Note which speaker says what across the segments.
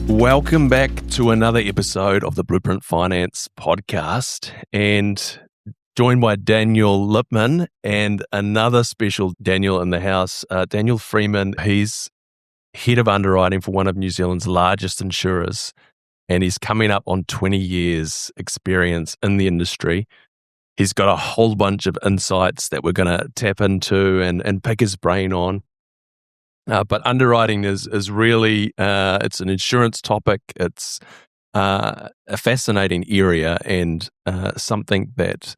Speaker 1: Welcome back to another episode of the Blueprint Finance podcast, and joined by Daniel Lipman and another special Daniel in the house, Daniel Freeman. He's head of underwriting for one of New Zealand's largest insurers, and he's coming up on 20 years experience in the industry. He's got a whole bunch of insights that we're going to tap into and pick his brain on. But underwriting is really, it's an insurance topic. It's a fascinating area and something that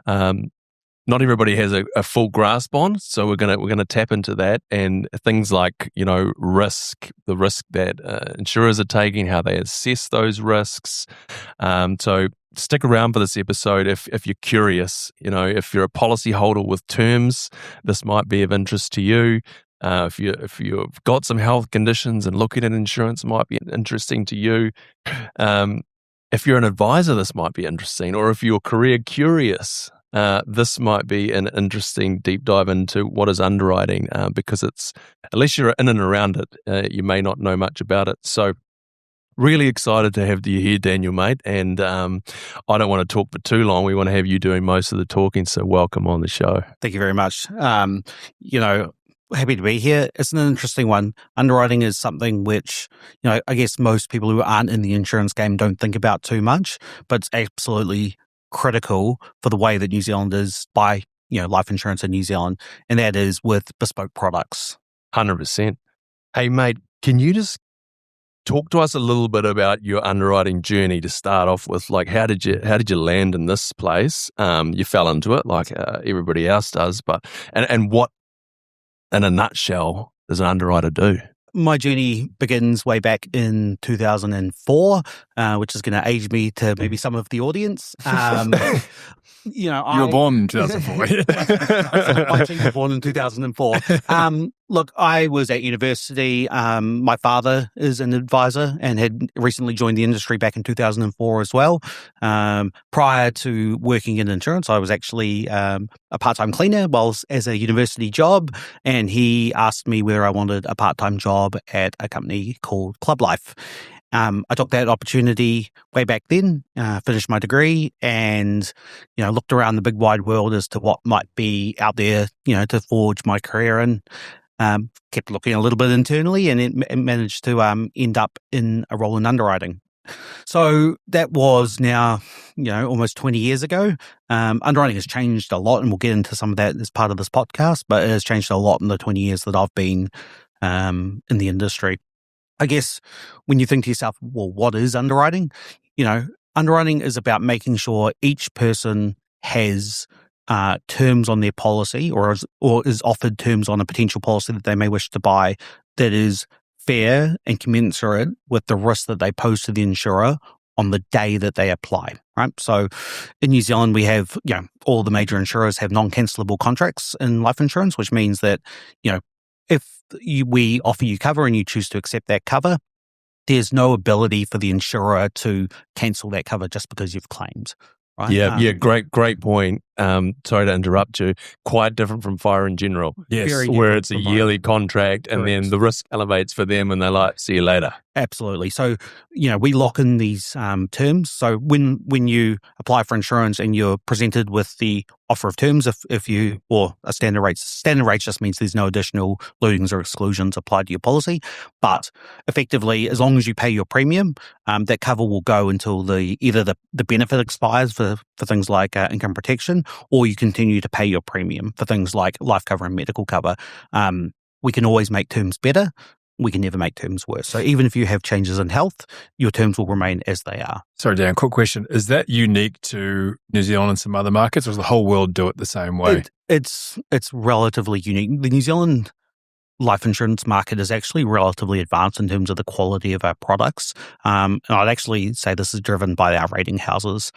Speaker 1: not everybody has a full grasp on. So we're gonna tap into that and things like, risk, the risk that insurers are taking, how they assess those risks. So stick around for this episode if you're curious. If you're a policyholder with terms, this might be of interest to you. If you've got some health conditions and looking at insurance, might be interesting to you. If you're an advisor, this might be interesting. Or if you're career curious, this might be an interesting deep dive into what is underwriting, because it's, unless you're in and around it, you may not know much about it. So really excited to have you here, Daniel, mate. And I don't want to talk for too long. We want to have you doing most of the talking. So welcome on the show.
Speaker 2: Thank you very much. Happy to be here. It's an interesting one. Underwriting is something which, I guess most people who aren't in the insurance game don't think about too much, but it's absolutely critical for the way that New Zealanders buy, life insurance in New Zealand, and that is with bespoke products.
Speaker 1: 100%. Hey, mate, can you just talk to us a little bit about your underwriting journey to start off with? Like, how did you land in this place? You fell into it like everybody else does, but and what, in a nutshell, does an underwriter do?
Speaker 2: My journey begins way back in 2004, which is going to age me to maybe some of the audience.
Speaker 3: You were born in 2004.
Speaker 2: My team was born in 2004. Look, I was at university. My father is an advisor and had recently joined the industry back in 2004 as well. Prior to working in insurance, I was actually a part-time cleaner as a university job, and he asked me whether I wanted a part-time job at a company called Club Life. I took that opportunity way back then, finished my degree, and looked around the big wide world as to what might be out there, to forge my career in. Kept looking a little bit internally, and it managed to end up in a role in underwriting. So that was now, almost 20 years ago. Underwriting has changed a lot, and we'll get into some of that as part of this podcast, but it has changed a lot in the 20 years that I've been in the industry. I guess when you think to yourself, well, what is underwriting? Underwriting is about making sure each person has terms on their policy or is offered terms on a potential policy that they may wish to buy that is fair and commensurate with the risk that they pose to the insurer on the day that they apply, right? So in New Zealand, we have, all the major insurers have non-cancellable contracts in life insurance, which means that, if we offer you cover and you choose to accept that cover, there's no ability for the insurer to cancel that cover just because you've claimed. Right?
Speaker 1: Yeah, great point. Sorry to interrupt you. Quite different from fire in general.
Speaker 2: Yes,
Speaker 1: where it's a yearly contract, and then the risk elevates for them, and they're like, "See you later."
Speaker 2: Absolutely. So, we lock in these terms. So when you apply for insurance and you're presented with the offer of terms, or a standard rates just means there's no additional loadings or exclusions applied to your policy. But effectively, as long as you pay your premium, that cover will go until either the benefit expires for things like income protection, or you continue to pay your premium for things like life cover and medical cover. We can always make terms better. We can never make terms worse. So even if you have changes in health, your terms will remain as they are.
Speaker 3: Sorry, Dan, quick question. Is that unique to New Zealand and some other markets, or does the whole world do it the same way?
Speaker 2: It's relatively unique. The New Zealand life insurance market is actually relatively advanced in terms of the quality of our products. And I'd actually say this is driven by our rating houses,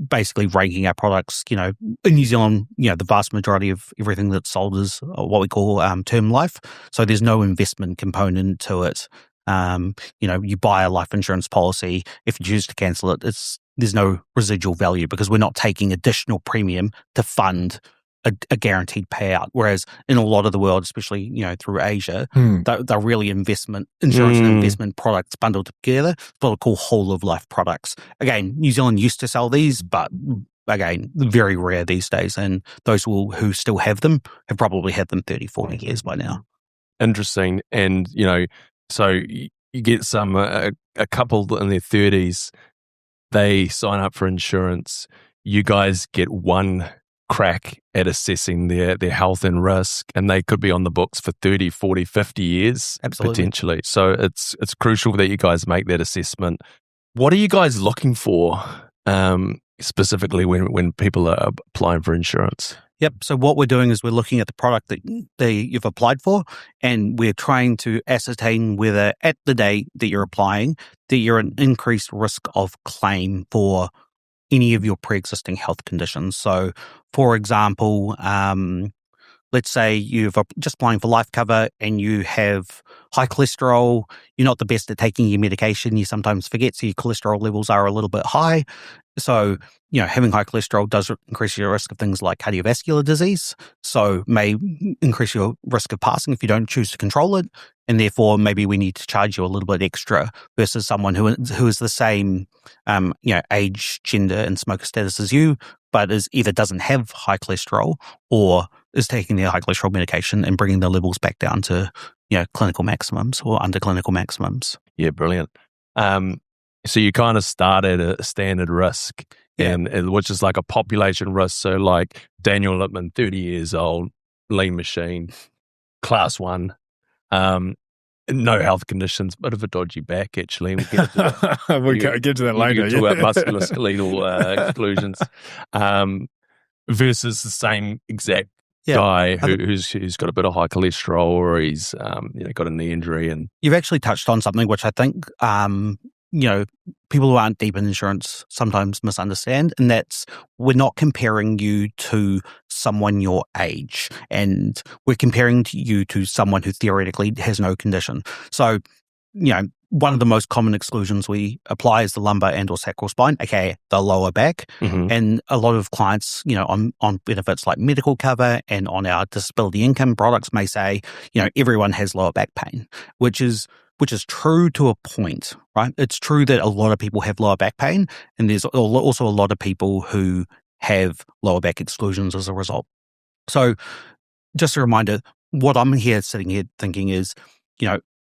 Speaker 2: basically ranking our products. In New Zealand, the vast majority of everything that's sold is what we call term life. So there's no investment component to it. You buy a life insurance policy. If you choose to cancel it, there's no residual value because we're not taking additional premium to fund a guaranteed payout. Whereas in a lot of the world, especially through Asia, they're really insurance and investment products bundled together. It's what we call whole of life products. Again, New Zealand used to sell these, but again, very rare these days. And those who still have them have probably had them 30, 40 years by now.
Speaker 1: Interesting. And, so you get a couple in their 30s, they sign up for insurance. You guys get one crack at assessing their health and risk, and they could be on the books for 30, 40, 50 years.
Speaker 2: Absolutely.
Speaker 1: Potentially. So it's crucial that you guys make that assessment. What are you guys looking for specifically when people are applying for insurance?
Speaker 2: Yep. So what we're doing is we're looking at the product that you've applied for, and we're trying to ascertain whether at the day that you're applying that you're at increased risk of claim for any of your pre-existing health conditions. So, for example, let's say you're just applying for life cover and you have high cholesterol. You're not the best at taking your medication. You sometimes forget, so your cholesterol levels are a little bit high. So, having high cholesterol does increase your risk of things like cardiovascular disease. So, may increase your risk of passing if you don't choose to control it. And therefore, maybe we need to charge you a little bit extra versus someone who is the same, age, gender, and smoker status as you, but either doesn't have high cholesterol or is taking their high cholesterol medication and bringing the levels back down to, clinical maximums or under clinical maximums.
Speaker 1: Yeah, brilliant. So you kind of start at a standard risk, which is like a population risk. So like Daniel Lipman, 30 years old, lean machine, class 1, no health conditions, bit of a dodgy back actually.
Speaker 3: We'll get to that later.
Speaker 1: We talk about musculoskeletal exclusions versus the same exact guy who's got a bit of high cholesterol or he's got a knee injury. And
Speaker 2: you've actually touched on something which I think people who aren't deep in insurance sometimes misunderstand, and that's we're not comparing you to someone your age, and we're comparing you to someone who theoretically has no condition. So, one of the most common exclusions we apply is the lumbar and or sacral spine, aka the lower back.
Speaker 1: Mm-hmm.
Speaker 2: And a lot of clients, on benefits like medical cover and on our disability income products may say, everyone has lower back pain, which is true to a point, right? It's true that a lot of people have lower back pain, and there's also a lot of people who have lower back exclusions as a result. So just a reminder, what I'm sitting here thinking is,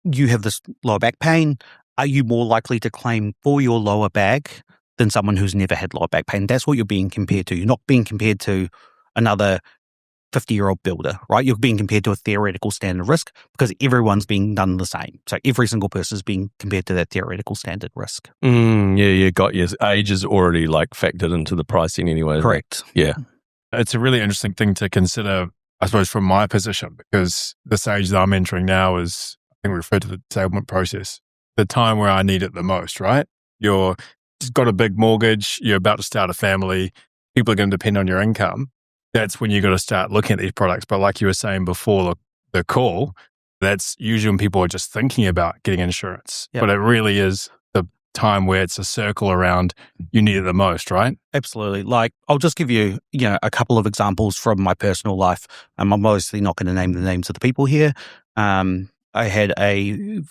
Speaker 2: you have this lower back pain. Are you more likely to claim for your lower back than someone who's never had lower back pain? That's what you're being compared to. You're not being compared to another 50-year-old builder, right? You're being compared to a theoretical standard risk because everyone's being done the same. So every single person is being compared to that theoretical standard risk.
Speaker 1: You got your age is already like factored into the pricing anyway.
Speaker 2: Correct.
Speaker 1: Yeah.
Speaker 3: It's a really interesting thing to consider, I suppose, from my position, because the stage that I'm entering now is, I think we refer to the disablement process, the time where I need it the most, right? You've got a big mortgage, you're about to start a family, people are going to depend on your income. That's when you've got to start looking at these products. But like you were saying before the call, that's usually when people are just thinking about getting insurance. Yep. But it really is the time where it's a circle around you need it the most, right?
Speaker 2: Absolutely. Like, I'll just give you, a couple of examples from my personal life. I'm obviously not going to name the names of the people here. I had a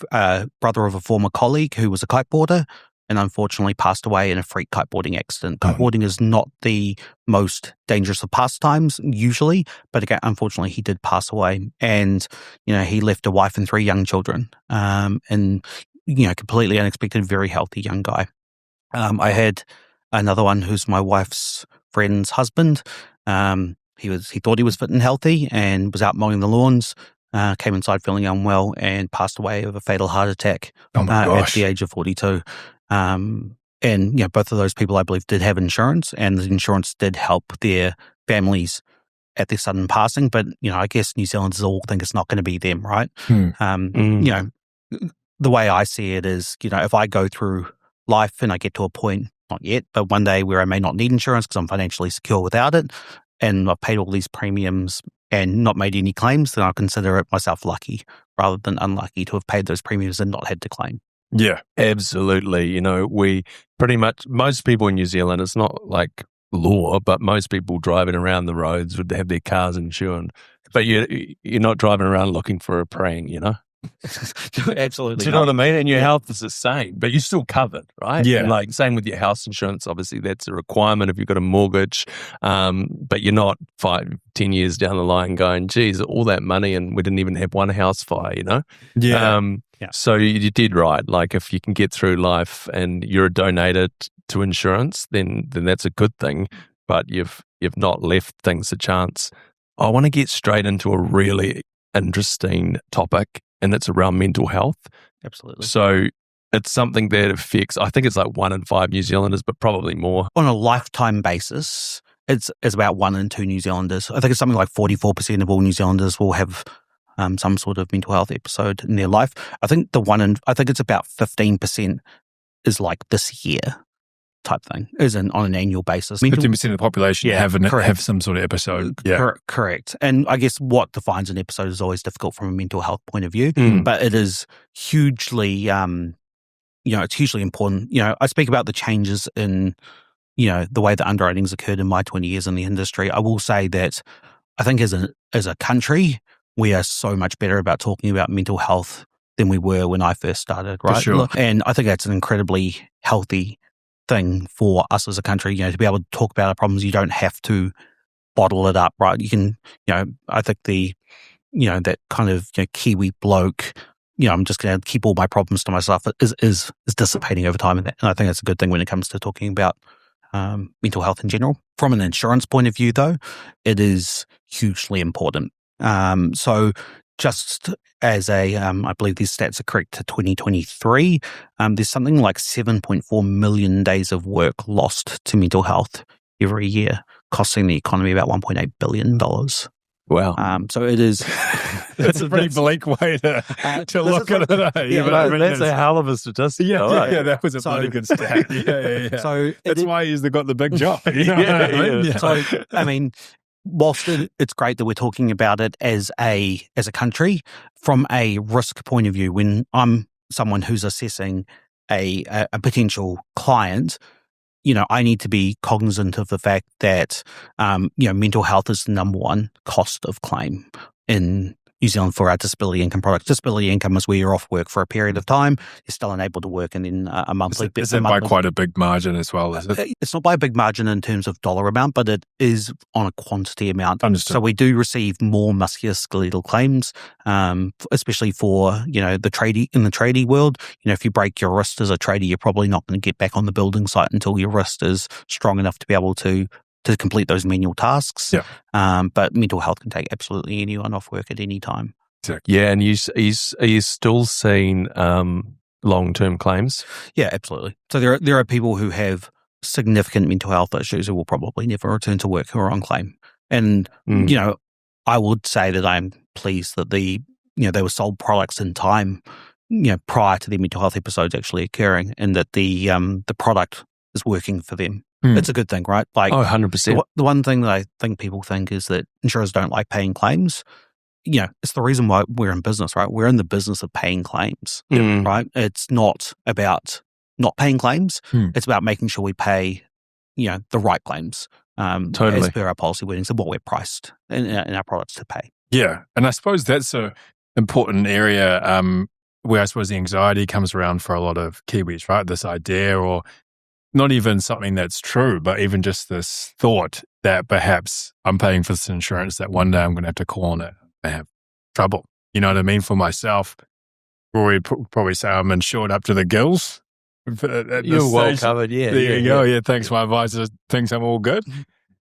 Speaker 2: brother of a former colleague who was a kiteboarder and unfortunately passed away in a freak kiteboarding accident. Kiteboarding is not the most dangerous of pastimes usually, but again, unfortunately he did pass away, and he left a wife and 3 young children, and completely unexpected, very healthy young guy. I had another one who's my wife's friend's husband. He thought he was fit and healthy and was out mowing the lawns. Came inside feeling unwell and passed away of a fatal heart attack at the age of 42. And both of those people, I believe, did have insurance, and the insurance did help their families at their sudden passing. But I guess New Zealanders all think it's not going to be them, right? The way I see it is, if I go through life and I get to a point, not yet, but one day where I may not need insurance because I'm financially secure without it, and I've paid all these premiums and not made any claims, then I'll consider it myself lucky rather than unlucky to have paid those premiums and not had to claim.
Speaker 1: Yeah, absolutely. We pretty much, most people in New Zealand, it's not like law, but most people driving around the roads would have their cars insured. But you're not driving around looking for a prang,
Speaker 2: Absolutely.
Speaker 1: Do you know what I mean? And your health is the same, but you're still covered, right?
Speaker 3: Yeah.
Speaker 1: And like same with your house insurance. Obviously, that's a requirement if you've got a mortgage. But you're not 5-10 years down the line going, geez, all that money and we didn't even have one house fire,
Speaker 3: Yeah.
Speaker 1: So you did right. Like if you can get through life and you're a donator to insurance, then that's a good thing. But you've not left things to chance. I want to get straight into a really interesting topic, and it's around mental health.
Speaker 2: Absolutely.
Speaker 1: So it's something that affects, I think it's like 1 in 5 New Zealanders, but probably more.
Speaker 2: On a lifetime basis, it's about 1 in 2 New Zealanders. I think it's something like 44% of all New Zealanders will have some sort of mental health episode in their life. I think it's about 15% is like this year type thing, on an annual basis.
Speaker 3: 15% of the population have some sort of episode. Yeah.
Speaker 2: Correct. And I guess what defines an episode is always difficult from a mental health point of view, but it is hugely, it's hugely important. I speak about the changes in, the way that underwriting's occurred in my 20 years in the industry. I will say that I think as a country, we are so much better about talking about mental health than we were when I first started, right?
Speaker 3: For sure.
Speaker 2: And I think that's an incredibly healthy thing for us as a country, to be able to talk about our problems. You don't have to bottle it up, right? You can, I think that kind of Kiwi bloke, I'm just going to keep all my problems to myself is dissipating over time. And I think that's a good thing when it comes to talking about mental health in general. From an insurance point of view, though, it is hugely important. So just as I believe these stats are correct to 2023, there's something like 7.4 million days of work lost to mental health every year, costing the economy about $1.8 billion.
Speaker 1: Wow.
Speaker 2: So it is...
Speaker 3: That's a pretty bleak way to look at it.
Speaker 1: That's a hell of a statistic.
Speaker 3: Yeah, that was a bloody good stat. Yeah.
Speaker 2: So
Speaker 3: that's why he's got the big job.
Speaker 2: So, I mean... Whilst it's great that we're talking about it as a country, from a risk point of view, when I'm someone who's assessing a potential client, I need to be cognizant of the fact that mental health is the number one cost of claim in New Zealand for our disability income products. Disability income is where you're off work for a period of time, you're still unable to work, and then a monthly...
Speaker 3: Is it by quite a big margin as well, is it?
Speaker 2: It's not by a big margin in terms of dollar amount, but it is on a quantity amount.
Speaker 3: Understood.
Speaker 2: So we do receive more musculoskeletal claims, especially for, the tradie world. If you break your wrist as a tradie, you're probably not going to get back on the building site until your wrist is strong enough to be able to complete those manual tasks.
Speaker 3: Yeah.
Speaker 2: But mental health can take absolutely anyone off work at any time.
Speaker 3: Exactly.
Speaker 1: Yeah, and are you still seeing long-term claims?
Speaker 2: Yeah, absolutely. So there are people who have significant mental health issues who will probably never return to work who are on claim. And, I would say that I'm pleased that they were sold products in time, prior to their mental health episodes actually occurring, and that the product is working for them. It's a good thing, right? Like,
Speaker 1: 100%.
Speaker 2: The one thing that I think people think is that insurers don't like paying claims. It's the reason why we're in business, right? We're in the business of paying claims, right? It's not about not paying claims. It's about making sure we pay, the right claims.
Speaker 1: Totally.
Speaker 2: As per our policy wordings and what we're priced in our products to pay.
Speaker 3: Yeah. And I suppose that's an important area where I suppose the anxiety comes around for a lot of Kiwis, right? This idea, or not even something that's true, but even just this thought that perhaps I'm paying for this insurance that one day I'm going to have to call on it and have trouble. You know what I mean? For myself, Rory would probably say I'm insured up to the gills.
Speaker 1: You're well covered, yeah.
Speaker 3: There you go. Yeah, thanks. My advisor thinks I'm all good.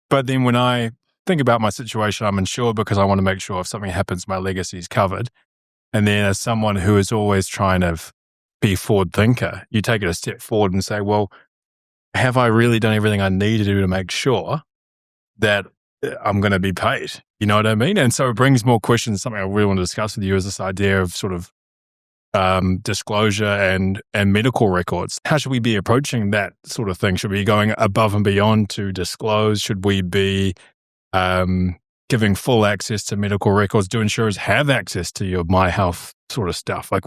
Speaker 3: But then when I think about my situation, I'm insured because I want to make sure if something happens, my legacy is covered. And then as someone who is always trying to be forward thinker, you take it a step forward and say, well, have I really done everything I need to do to make sure that I'm going to be paid? You know what I mean? And so it brings more questions. Something I really want to discuss with you is this idea of sort of disclosure and medical records. How should we be approaching that sort of thing? Should we be going above and beyond to disclose? Should we be giving full access to medical records? Do insurers have access to your My Health sort of stuff? Like,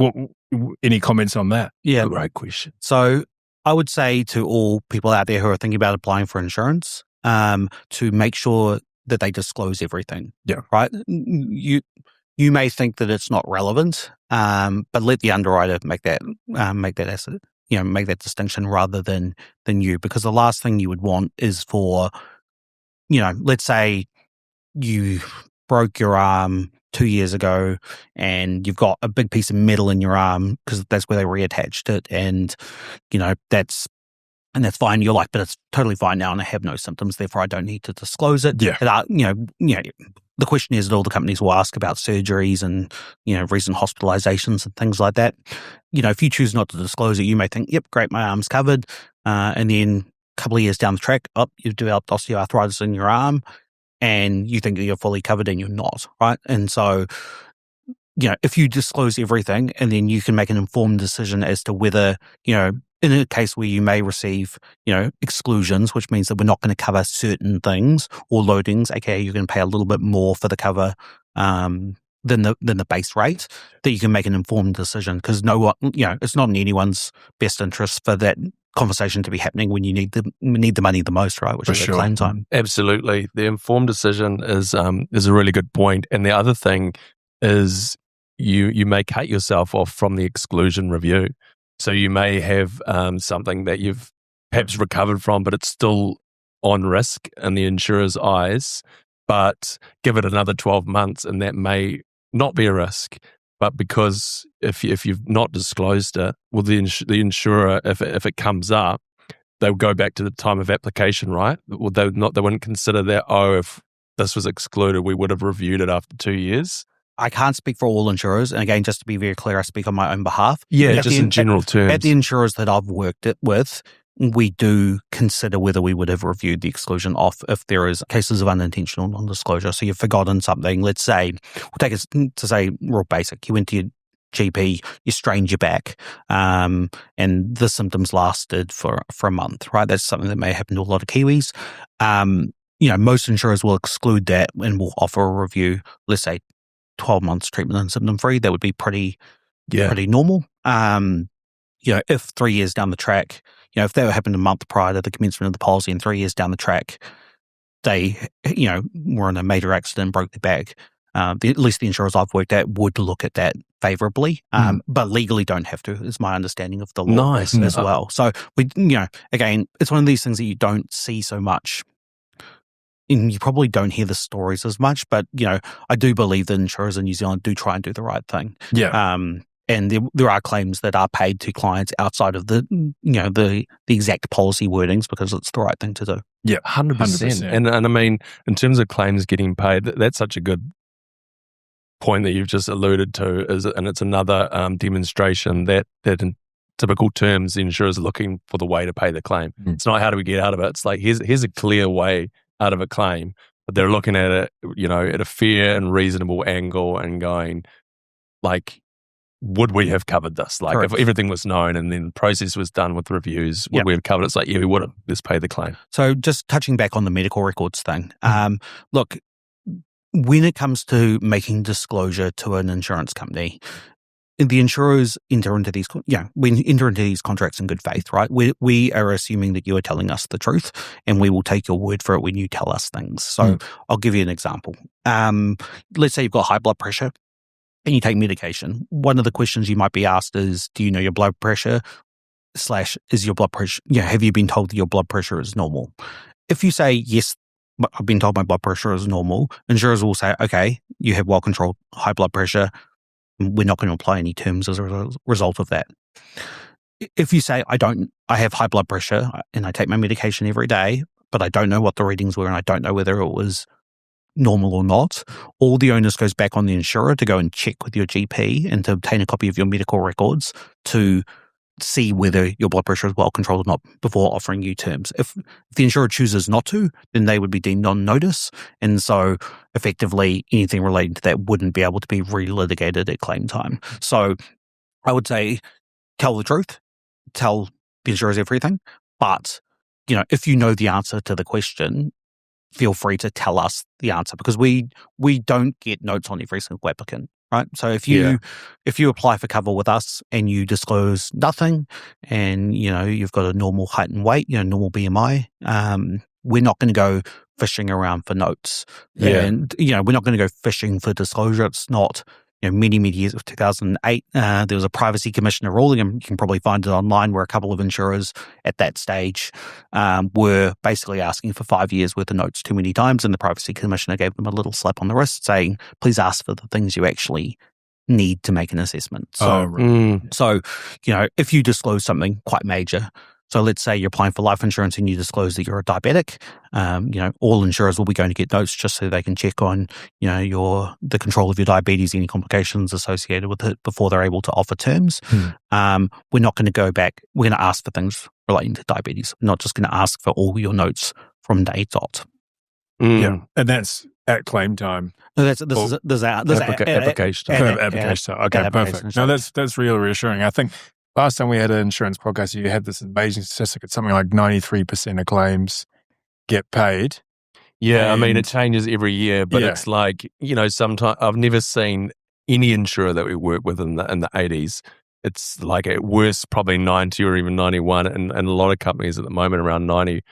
Speaker 3: any comments on that?
Speaker 2: Yeah,
Speaker 1: great question.
Speaker 2: So I would say to all people out there who are thinking about applying for insurance, to make sure that they disclose everything.
Speaker 3: Yeah.
Speaker 2: Right. You may think that it's not relevant, but let the underwriter make that asset, make that distinction rather than you, because the last thing you would want is for, let's say you broke your arm 2 years ago and you've got a big piece of metal in your arm because that's where they reattached it, and that's fine. You're like, but it's totally fine now and I have no symptoms, therefore I don't need to disclose it.
Speaker 3: Yeah.
Speaker 2: The question is that all the companies will ask about surgeries and, recent hospitalizations and things like that. If you choose not to disclose it, you may think, yep, great, my arm's covered. And then a couple of years down the track, you've developed osteoarthritis in your arm and you think that you're fully covered and you're not, right? And so, if you disclose everything and then you can make an informed decision as to whether, in a case where you may receive, exclusions, which means that we're not going to cover certain things, or loadings, aka you're going to pay a little bit more for the cover than the base rate, that you can make an informed decision, because it's not in anyone's best interest for that conversation to be happening when you need the money the most, right? Which is
Speaker 3: sure.
Speaker 2: claim time.
Speaker 1: Absolutely, the informed decision is a really good point. And the other thing is you may cut yourself off from the exclusion review. So you may have something that you've perhaps recovered from, but it's still on risk in the insurer's eyes. But give it another 12 months and that may not be a risk. But because if you've not disclosed it, well, the insurer, if it comes up, they'll go back to the time of application, right? Well, they wouldn't consider that, if this was excluded, we would have reviewed it after 2 years.
Speaker 2: I can't speak for all insurers. And again, just to be very clear, I speak on my own behalf.
Speaker 1: Yeah, just in general terms.
Speaker 2: At the insurers that I've worked with, we do consider whether we would have reviewed the exclusion off if there is cases of unintentional non-disclosure. So you've forgotten something. Let's say, we'll take it to say real basic. You went to your GP, you strained your back, and the symptoms lasted for a month, right? That's something that may happen to a lot of Kiwis. Most insurers will exclude that and will offer a review, let's say 12 months treatment and symptom free. That would be pretty normal. If 3 years down the track, if that happened a month prior to the commencement of the policy and 3 years down the track, they, were in a major accident, broke their back, at least the insurers I've worked at would look at that favorably, but legally don't have to, is my understanding of the law as well. So we, again, it's one of these things that you don't see so much. And you probably don't hear the stories as much, but, I do believe that insurers in New Zealand do try and do the right thing.
Speaker 3: Yeah.
Speaker 2: And there are claims that are paid to clients outside of the exact policy wordings because it's the right thing to do.
Speaker 1: Yeah, 100%. And I mean, in terms of claims getting paid, that's such a good point that you've just alluded to, and it's another demonstration that in typical terms, the insurers are looking for the way to pay the claim. It's not how do we get out of it. It's like, here's a clear way out of a claim, but they're looking at it, at a fair and reasonable angle and going, like, would we have covered this? Like,
Speaker 2: Correct.
Speaker 1: if everything was known and then the process was done with reviews, would we have covered it? It's like, yeah, we would have. Let's pay the claim.
Speaker 2: So just touching back on the medical records thing, look, when it comes to making disclosure to an insurance company, the insurers enter into these, we enter into these contracts in good faith, right? We are assuming that you are telling us the truth, and we will take your word for it when you tell us things. So I'll give you an example. Let's say you've got high blood pressure and you take medication. One of the questions you might be asked is, do you know your blood pressure? / is your blood pressure, have you been told that your blood pressure is normal? If you say, yes, I've been told my blood pressure is normal, insurers will say, okay, you have well-controlled high blood pressure. We're not going to apply any terms as a result of that. If you say, I have high blood pressure and I take my medication every day, but I don't know what the readings were and I don't know whether it was normal or not, all the onus goes back on the insurer to go and check with your GP and to obtain a copy of your medical records to see whether your blood pressure is well controlled or not before offering you terms. If the insurer chooses not to, then they would be deemed non-notice. And so effectively anything relating to that wouldn't be able to be relitigated at claim time. So I would say tell the truth, tell the insurers everything. But, if you know the answer to the question, feel free to tell us the answer, because we don't get notes on every single applicant. Right. So if you apply for cover with us and you disclose nothing and, you've got a normal height and weight, normal BMI, we're not going to go fishing around for notes.
Speaker 1: Yeah.
Speaker 2: And, we're not going to go fishing for disclosure. It's not, many years of 2008, there was a privacy commissioner ruling, and you can probably find it online, where a couple of insurers at that stage were basically asking for 5 years worth of notes too many times, and the privacy commissioner gave them a little slap on the wrist saying, please ask for the things you actually need to make an assessment. So, if you disclose something quite major, so let's say you're applying for life insurance and you disclose that you're a diabetic, all insurers will be going to get notes just so they can check on, the control of your diabetes, any complications associated with it before they're able to offer terms. We're not going to go back. We're going to ask for things relating to diabetes. We're not just going to ask for all your notes from day dot.
Speaker 3: Yeah, and that's at claim time.
Speaker 2: No, there's
Speaker 1: application time.
Speaker 3: Application time. Okay, perfect. No, that's really reassuring. I think last time we had an insurance podcast, you had this amazing statistic. It's something like 93% of claims get paid.
Speaker 1: Yeah, I mean, it changes every year, but it's like, sometimes I've never seen any insurer that we work with in the 80s. It's like at worst probably 90 or even 91, and a lot of companies at the moment around 90,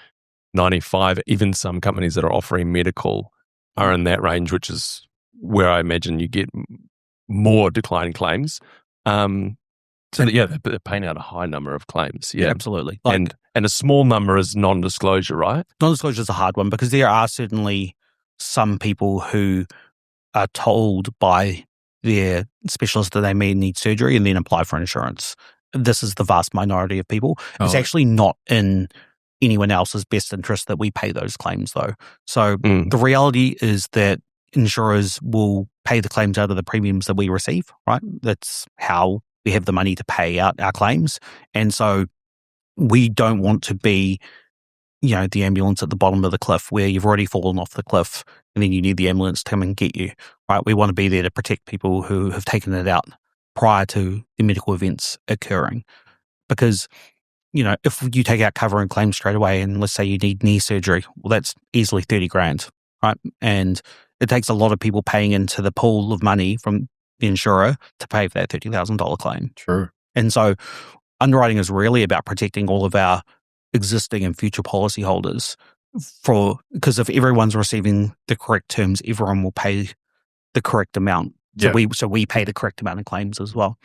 Speaker 1: 95. Even some companies that are offering medical are in that range, which is where I imagine you get more declining claims. So they're paying out a high number of claims. Yeah,
Speaker 2: absolutely.
Speaker 1: And a small number is non-disclosure, right?
Speaker 2: Non-disclosure is a hard one because there are certainly some people who are told by their specialist that they may need surgery and then apply for insurance. This is the vast minority of people. It's actually not in anyone else's best interest that we pay those claims, though. So the reality is that insurers will pay the claims out of the premiums that we receive, right? That's how we have the money to pay out our claims. And so we don't want to be, the ambulance at the bottom of the cliff where you've already fallen off the cliff and then you need the ambulance to come and get you, right? We want to be there to protect people who have taken it out prior to the medical events occurring. Because, if you take out cover and claim straight away and let's say you need knee surgery, well, that's easily 30 grand, right? And it takes a lot of people paying into the pool of money from the insurer to pay for that $30,000 claim.
Speaker 3: True.
Speaker 2: And so underwriting is really about protecting all of our existing and future policyholders because if everyone's receiving the correct terms, everyone will pay the correct amount. So we pay the correct amount of claims as well.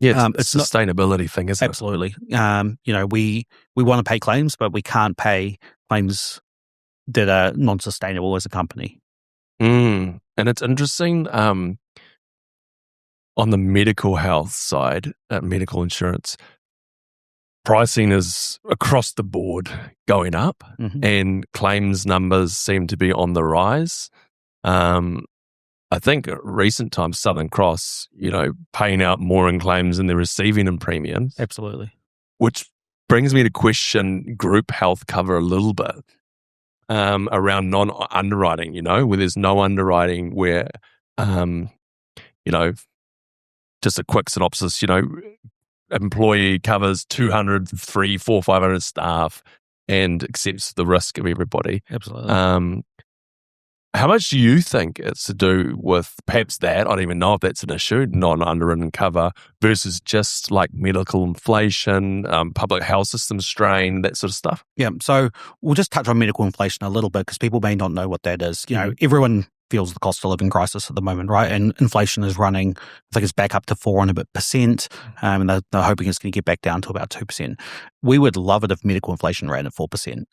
Speaker 1: Yeah, it's a sustainability thing, isn't it?
Speaker 2: Absolutely. We want to pay claims, but we can't pay claims that are non-sustainable as a company.
Speaker 1: And it's interesting on the medical health side, medical insurance, pricing is across the board going up and claims numbers seem to be on the rise. I think recent times, Southern Cross, paying out more in claims than they're receiving in premiums.
Speaker 2: Absolutely.
Speaker 1: Which brings me to question group health cover a little bit around non-underwriting, where there's no underwriting, where, just a quick synopsis, employee covers 200, 300, 400, 500 staff and accepts the risk of everybody.
Speaker 2: Absolutely.
Speaker 1: How much do you think it's to do with perhaps that, I don't even know if that's an issue, non-underwritten cover versus just like medical inflation, public health system strain, that sort of stuff?
Speaker 2: Yeah, so we'll just touch on medical inflation a little bit because people may not know what that is. Everyone feels the cost of living crisis at the moment, right? And inflation is running, I think it's back up to 4% and a bit, and they're hoping it's going to get back down to about 2%. We would love it if medical inflation ran at 4%.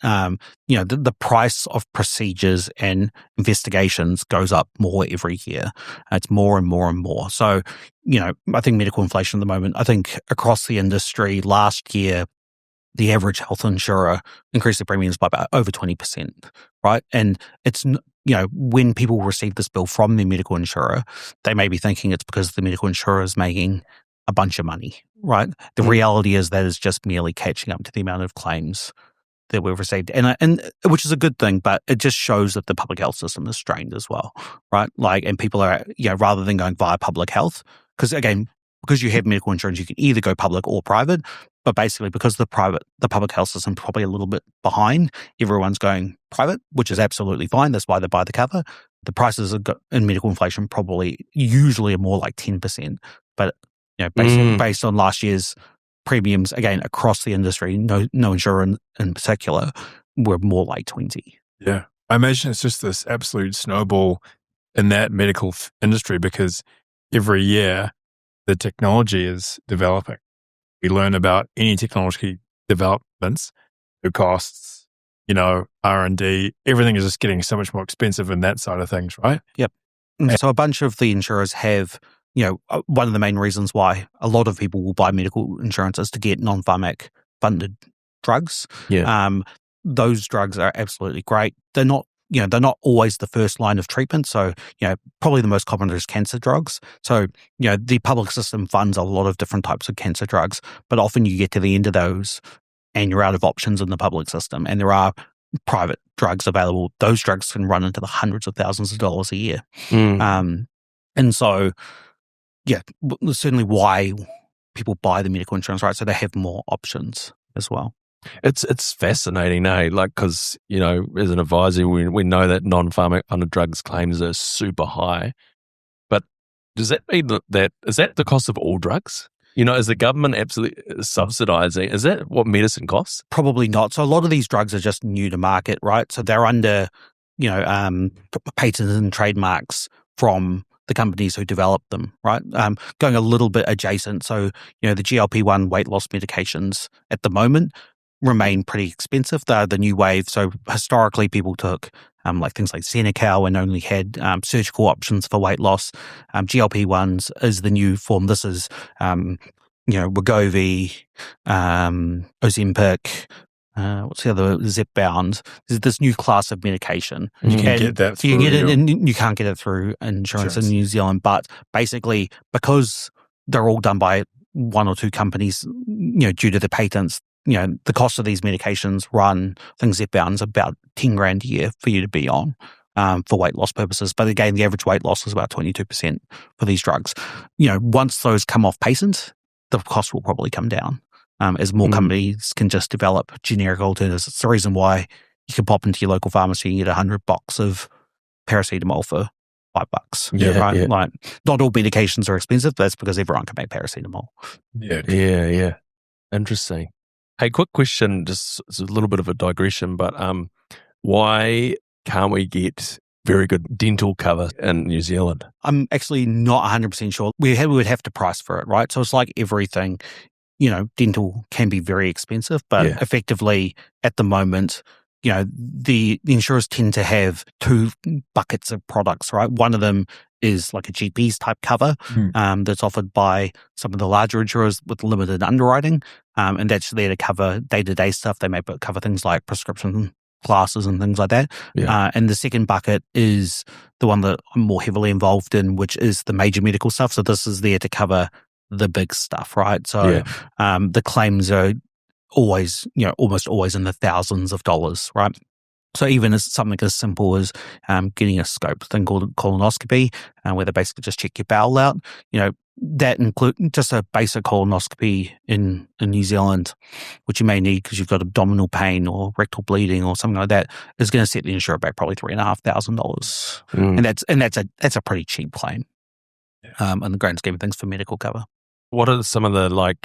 Speaker 2: The price of procedures and investigations goes up more every year. It's more and more and more. So, I think medical inflation at the moment, I think across the industry last year, the average health insurer increased their premiums by about over 20%, right? And it's, when people receive this bill from their medical insurer, they may be thinking it's because the medical insurer is making a bunch of money, right? The reality is that is just merely catching up to the amount of claims that we've received, and which is a good thing, but it just shows that the public health system is strained as well, right? And people are, rather than going via public health, because you have medical insurance, you can either go public or private. But basically, because the public health system is probably a little bit behind, everyone's going private, which is absolutely fine. That's why they buy the cover. The prices in medical inflation usually are more like 10%. But based on last year's premiums, again, across the industry, no insurer in particular, we're more like 20.
Speaker 3: Yeah. I imagine it's just this absolute snowball in that medical industry because every year the technology is developing. We learn about any technology developments, the costs, R&D, everything is just getting so much more expensive in that side of things, right?
Speaker 2: Yep. And so a bunch of the insurers have, one of the main reasons why a lot of people will buy medical insurance is to get non-Pharmac funded drugs.
Speaker 1: Yeah.
Speaker 2: Those drugs are absolutely great. They're not always the first line of treatment. So, probably the most common is cancer drugs. So, the public system funds a lot of different types of cancer drugs, but often you get to the end of those and you're out of options in the public system. And there are private drugs available. Those drugs can run into the hundreds of thousands of dollars a year. And so, certainly why people buy the medical insurance, right? So they have more options as well.
Speaker 1: It's fascinating, eh? Like, because, as an advisor, we know that non-pharmac funded drugs claims are super high. But does that mean is that the cost of all drugs? Is the government absolutely subsidizing? Is that what medicine costs?
Speaker 2: Probably not. So a lot of these drugs are just new to market, right? So they're under, patents and trademarks from the companies who develop them, right? Going a little bit adjacent. So, the GLP-1 weight loss medications at the moment remain pretty expensive. They're the new wave. So historically, people took things like Senecal and only had surgical options for weight loss. GLP-1s is the new form. This is, Wegovy, Ozempic, what's the other? Zepbound. There's this new class of medication.
Speaker 3: You can get that through.
Speaker 2: You can get it, and you can't get it through insurance in New Zealand. But basically, because they're all done by one or two companies, due to the patents, the cost of these medications Zepbound's about $10,000 a year for you to be on for weight loss purposes. But again, the average weight loss is about 22% for these drugs. Once those come off patent, the cost will probably come down as more companies can just develop generic alternatives. It's the reason why you can pop into your local pharmacy and get 100 box of paracetamol for $5.
Speaker 1: Yeah,
Speaker 2: right.
Speaker 1: Yeah.
Speaker 2: Like, not all medications are expensive. That's because everyone can make paracetamol.
Speaker 1: Yeah. Interesting. Hey, quick question. Just it's a little bit of a digression, but why can't we get very good dental cover in New Zealand?
Speaker 2: I'm actually not 100% sure. We would have to price for it, right? So it's like everything. Dental can be very expensive, but effectively at the moment, the insurers tend to have two buckets of products, right? One of them is like a GP's type cover that's offered by some of the larger insurers with limited underwriting, and that's there to cover day-to-day stuff. They may cover things like prescription glasses and things like that. And the second bucket is the one that I'm more heavily involved in, which is the major medical stuff. So this is there to cover the big stuff, right? So the claims are always, almost always in the thousands of dollars, right? So even as something as simple as getting a scope thing called colonoscopy, where they basically just check your bowel out, that include just a basic colonoscopy in New Zealand, which you may need because you've got abdominal pain or rectal bleeding or something like that, is going to set the insurer back probably $3,500, and that's a pretty cheap claim in the grand scheme of things for medical cover.
Speaker 1: What are some of the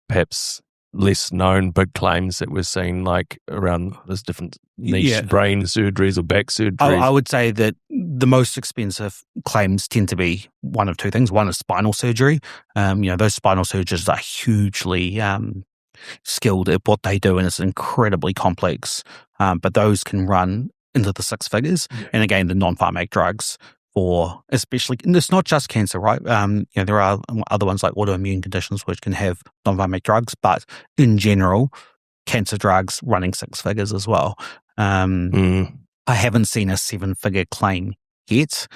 Speaker 1: perhaps less known big claims that we're seeing around this different niche brain surgeries or back surgeries?
Speaker 2: I would say that the most expensive claims tend to be one of two things. One is spinal surgery. Those spinal surgeons are hugely skilled at what they do, and it's incredibly complex. But those can run into the six figures. And again, the non-Pharmac drugs for especially, and it's not just cancer, right? There are other ones like autoimmune conditions which can have non-Pharmac drugs, but in general, cancer drugs running six figures as well. I haven't seen a 7-figure claim yet,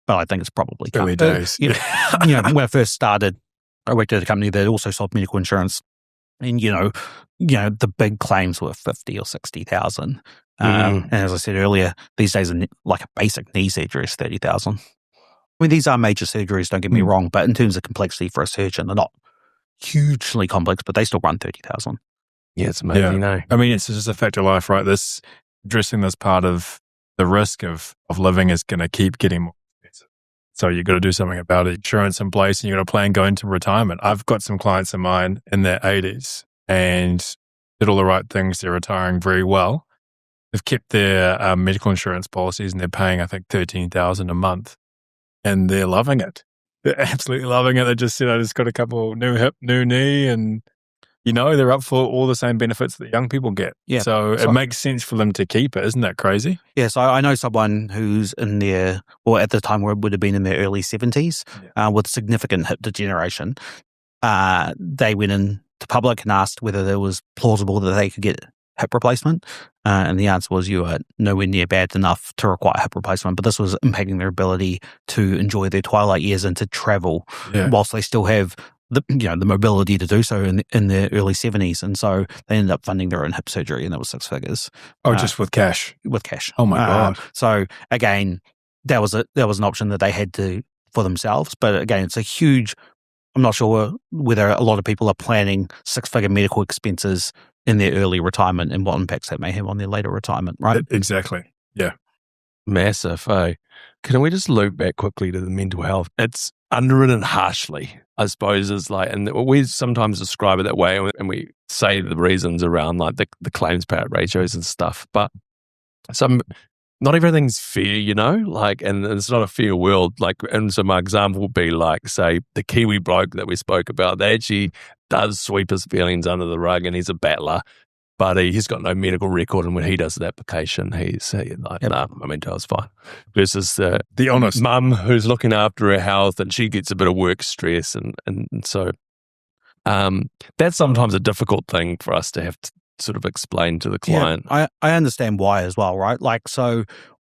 Speaker 2: but I think it's probably
Speaker 3: early days.
Speaker 2: When I first started, I worked at a company that also sold medical insurance, and the big claims were 50 or 60,000. And as I said earlier, these days, like a basic knee surgery is 30,000. I mean, these are major surgeries, don't get me wrong, but in terms of complexity for a surgeon, they're not hugely complex, but they still run 30,000.
Speaker 1: Yeah, it's amazing.
Speaker 3: I mean, it's just a fact of life, right? Addressing this part of the risk of living is going to keep getting more expensive. So you've got to do something about it. Insurance in place, and you've got to plan going to retirement. I've got some clients of mine in their 80s, and did all the right things, they're retiring very well. They've kept their medical insurance policies and they're paying, I think, $13,000 a month. And they're loving it. They're absolutely loving it. They just said, I just got a couple new hip, new knee, and they're up for all the same benefits that young people get.
Speaker 2: Yeah.
Speaker 3: So it makes sense for them to keep it. Isn't that crazy?
Speaker 2: Yeah. So I know someone who's in their, or at the time where it would have been in their early 70s, with significant hip degeneration. They went in to public and asked whether there was plausible that they could get hip replacement. And the answer was, you are nowhere near bad enough to require hip replacement. But this was impacting their ability to enjoy their twilight years and to travel whilst they still have the mobility to do so in their early 70s. And so they ended up funding their own hip surgery, and that was 6 figures.
Speaker 3: Oh, just with cash?
Speaker 2: With cash.
Speaker 3: Oh, my God.
Speaker 2: So again, that was an option that they had to for themselves. But again, it's a huge, I'm not sure whether a lot of people are planning 6-figure medical expenses in their early retirement and what impacts that may have on their later retirement, right?
Speaker 3: Exactly. Yeah.
Speaker 1: Massive, eh? Can we just loop back quickly to the mental health? It's underwritten harshly, I suppose, is like, and we sometimes describe it that way, and we say the reasons around like the claims payout ratios and stuff, but not everything's fair, like, and it's not a fair world. Like, and so my example would be like, say, the Kiwi bloke that we spoke about, they actually does sweep his feelings under the rug, and he's a battler, but he's got no medical record, and when he does the application, he's like, nah, my mental health's fine. Versus
Speaker 3: the honest
Speaker 1: mum who's looking after her health, and she gets a bit of work stress, and so that's sometimes a difficult thing for us to have to sort of explain to the client.
Speaker 2: Yeah, I understand why as well, right? Like, so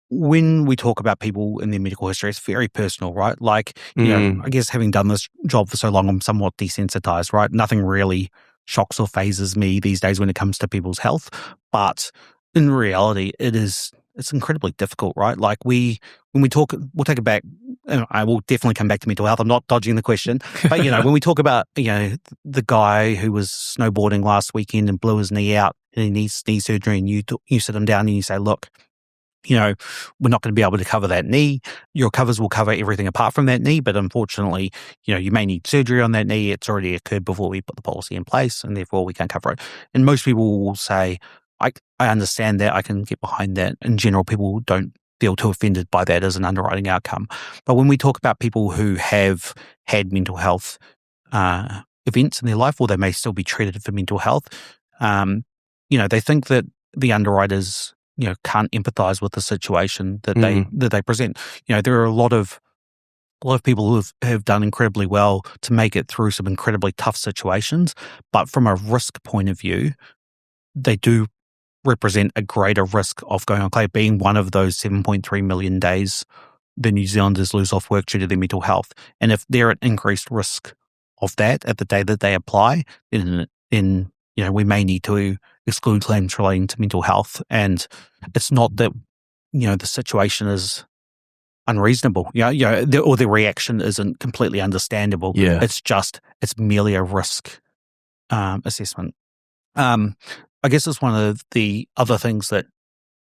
Speaker 2: when we talk about people in their medical history, it's very personal, right? Like, I guess having done this job for so long, I'm somewhat desensitized, right? Nothing really shocks or phases me these days when it comes to people's health. But in reality, it's incredibly difficult, right? Like when we talk, we'll take it back. I will definitely come back to mental health. I'm not dodging the question. But, when we talk about, the guy who was snowboarding last weekend and blew his knee out and he needs knee surgery, and you sit him down and you say, look, we're not going to be able to cover that knee. Your covers will cover everything apart from that knee, but unfortunately, you may need surgery on that knee. It's already occurred before we put the policy in place, and therefore we can't cover it. And most people will say, I understand that. I can get behind that. In general, people don't feel too offended by that as an underwriting outcome. But when we talk about people who have had mental health events in their life, or they may still be treated for mental health, they think that the underwriters can't empathize with the situation that they present. There are a lot of people who have done incredibly well to make it through some incredibly tough situations, but from a risk point of view, they do represent a greater risk of going on claim, being one of those 7.3 million days the New Zealanders lose off work due to their mental health. And if they're at increased risk of that at the day that they apply, then we may need to exclude claims relating to mental health. And it's not that, the situation is unreasonable, or the reaction isn't completely understandable.
Speaker 1: Yeah.
Speaker 2: It's merely a risk assessment. I guess it's one of the other things that,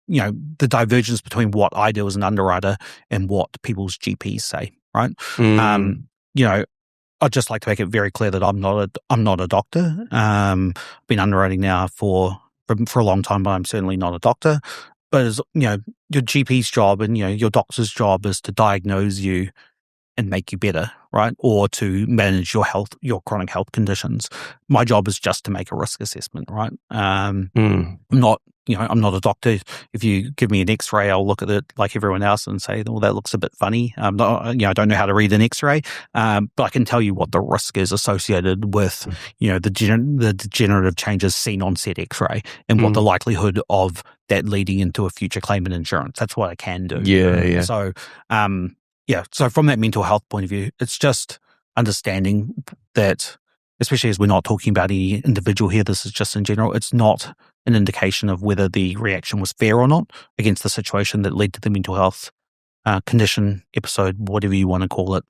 Speaker 2: the divergence between what I do as an underwriter and what people's GPs say, right? I'd just like to make it very clear that I'm not a doctor. I've been underwriting now for a long time, but I'm certainly not a doctor. But as your GP's job and your doctor's job is to diagnose you and make you better, right? Or to manage your chronic health conditions. My job is just to make a risk assessment, right? I'm not a doctor. If you give me an X-ray, I'll look at it like everyone else and say, well, that looks a bit funny. I don't know how to read an X-ray, but I can tell you what the risk is associated with, the degenerative changes seen on said X-ray and what the likelihood of that leading into a future claim in insurance. That's what I can do.
Speaker 1: Yeah.
Speaker 2: So, so from that mental health point of view, it's just understanding that, especially as we're not talking about any individual here, this is just in general, it's not an indication of whether the reaction was fair or not against the situation that led to the mental health condition, episode, whatever you want to call it.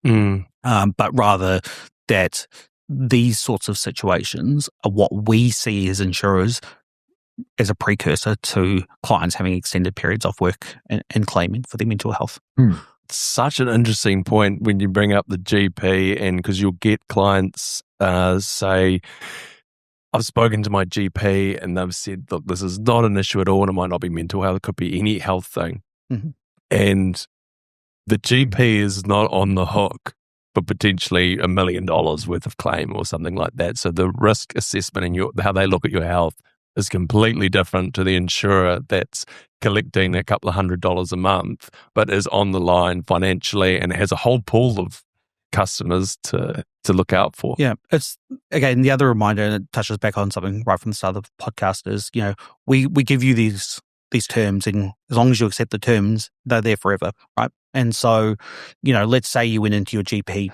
Speaker 2: But rather that these sorts of situations are what we see as insurers as a precursor to clients having extended periods off work and claiming for their mental health.
Speaker 1: Such an interesting point when you bring up the GP, and because you'll get clients say, I've spoken to my GP and they've said, look, this is not an issue at all, and it might not be mental health. It could be any health thing.
Speaker 2: Mm-hmm.
Speaker 1: And the GP is not on the hook for potentially $1 million worth of claim or something like that. So the risk assessment and how they look at your health is completely different to the insurer that's collecting a couple of $100 a month, but is on the line financially and has a whole pool of customers to look out for.
Speaker 2: Yeah, it's again the other reminder, and it touches back on something right from the start of the podcast, is we give you these terms, and as long as you accept the terms, they're there forever, right? And so, let's say you went into your GP,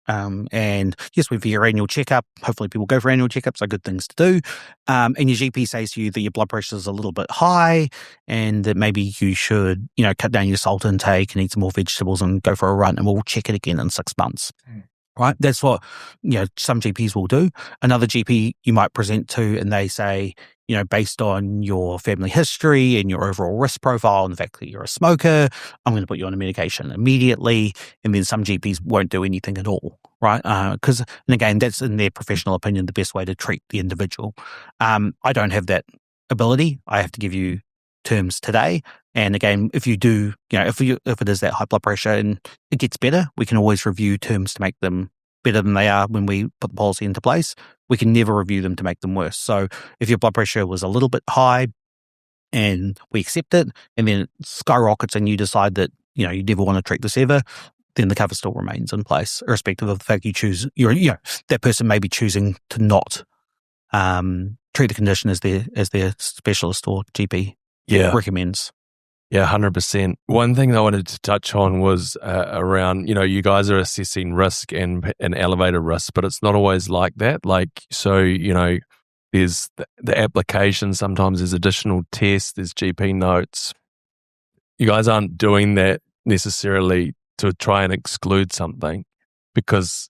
Speaker 2: and yes, for your annual checkup, hopefully people go for annual checkups, are good things to do. And your GP says to you that your blood pressure is a little bit high and that maybe you should, cut down your salt intake and eat some more vegetables and go for a run, and we'll check it again in 6 months. Right? That's what, some GPs will do. Another GP you might present to and they say, based on your family history and your overall risk profile and the fact that you're a smoker, I'm going to put you on a medication immediately. And then some GPs won't do anything at all, right? And again, that's in their professional opinion, the best way to treat the individual. I don't have that ability. I have to give you terms today. And again, if you do, if it is that high blood pressure and it gets better, we can always review terms to make them better than they are when we put the policy into place. We can never review them to make them worse. So if your blood pressure was a little bit high and we accept it, and then it skyrockets and you decide that, you never want to treat this ever, then the cover still remains in place, irrespective of the fact you choose, that person may be choosing to not treat the condition as their specialist or GP recommends.
Speaker 1: Yeah, 100%. One thing that I wanted to touch on was around, you guys are assessing risk and elevated risk, but it's not always like that. There's the application, sometimes there's additional tests, there's GP notes. You guys aren't doing that necessarily to try and exclude something, because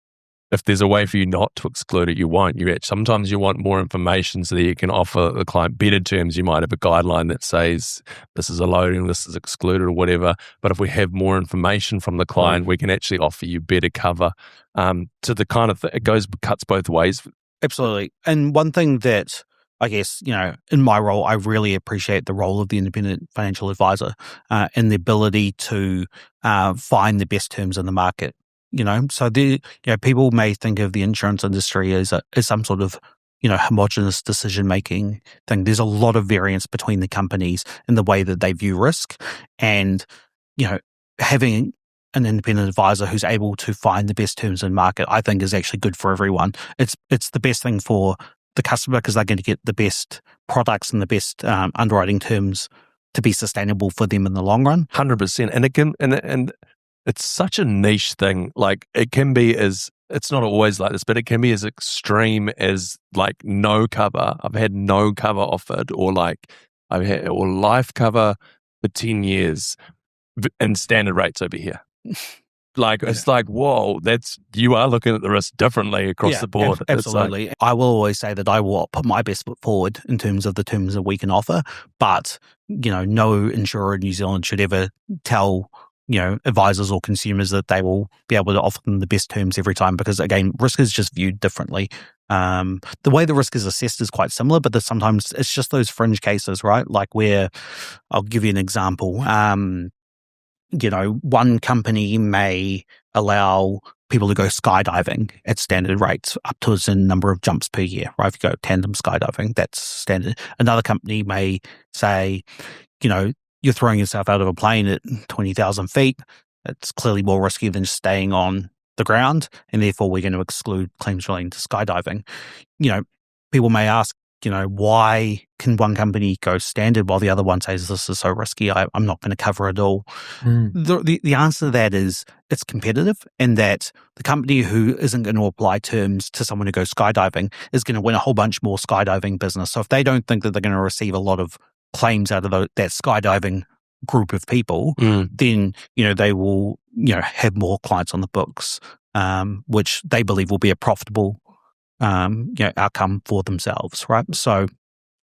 Speaker 1: if there's a way for you not to exclude it, you won't. Sometimes you want more information so that you can offer the client better terms. You might have a guideline that says this is a loading, this is excluded or whatever. But if we have more information from the client, we can actually offer you better cover. To the kind of it cuts both ways.
Speaker 2: Absolutely. And one thing that I guess, in my role, I really appreciate the role of the independent financial advisor and the ability to find the best terms in the market. So people may think of the insurance industry as some sort of, homogenous decision-making thing. There's a lot of variance between the companies in the way that they view risk, and, having an independent advisor who's able to find the best terms in market, I think is actually good for everyone. It's the best thing for the customer because they're going to get the best products and the best underwriting terms to be sustainable for them in the long run.
Speaker 1: 100%. And it can, and it's such a niche thing. Like it can be it's not always like this, but it can be as extreme as like no cover. I've had no cover offered, or or life cover for 10 years and standard rates over here. It's like, whoa, you are looking at the risk differently across the board.
Speaker 2: Absolutely. I will always say that I will put my best foot forward in terms of the terms that we can offer, but, no insurer in New Zealand should ever tell advisors or consumers that they will be able to offer them the best terms every time, because again, risk is just viewed differently. The way the risk is assessed is quite similar, but sometimes it's just those fringe cases, right? Like where, I'll give you an example. One company may allow people to go skydiving at standard rates up to a certain number of jumps per year, right? If you go tandem skydiving, that's standard. Another company may say, you're throwing yourself out of a plane at 20,000 feet. It's clearly more risky than staying on the ground, and therefore we're going to exclude claims relating to skydiving. People may ask, why can one company go standard while the other one says this is so risky, I'm not going to cover it all? The answer to that is it's competitive, and that the company who isn't going to apply terms to someone who goes skydiving is going to win a whole bunch more skydiving business. So if they don't think that they're going to receive a lot of claims out of that skydiving group of people, then, they will, have more clients on the books, which they believe will be a profitable, outcome for themselves, right? So,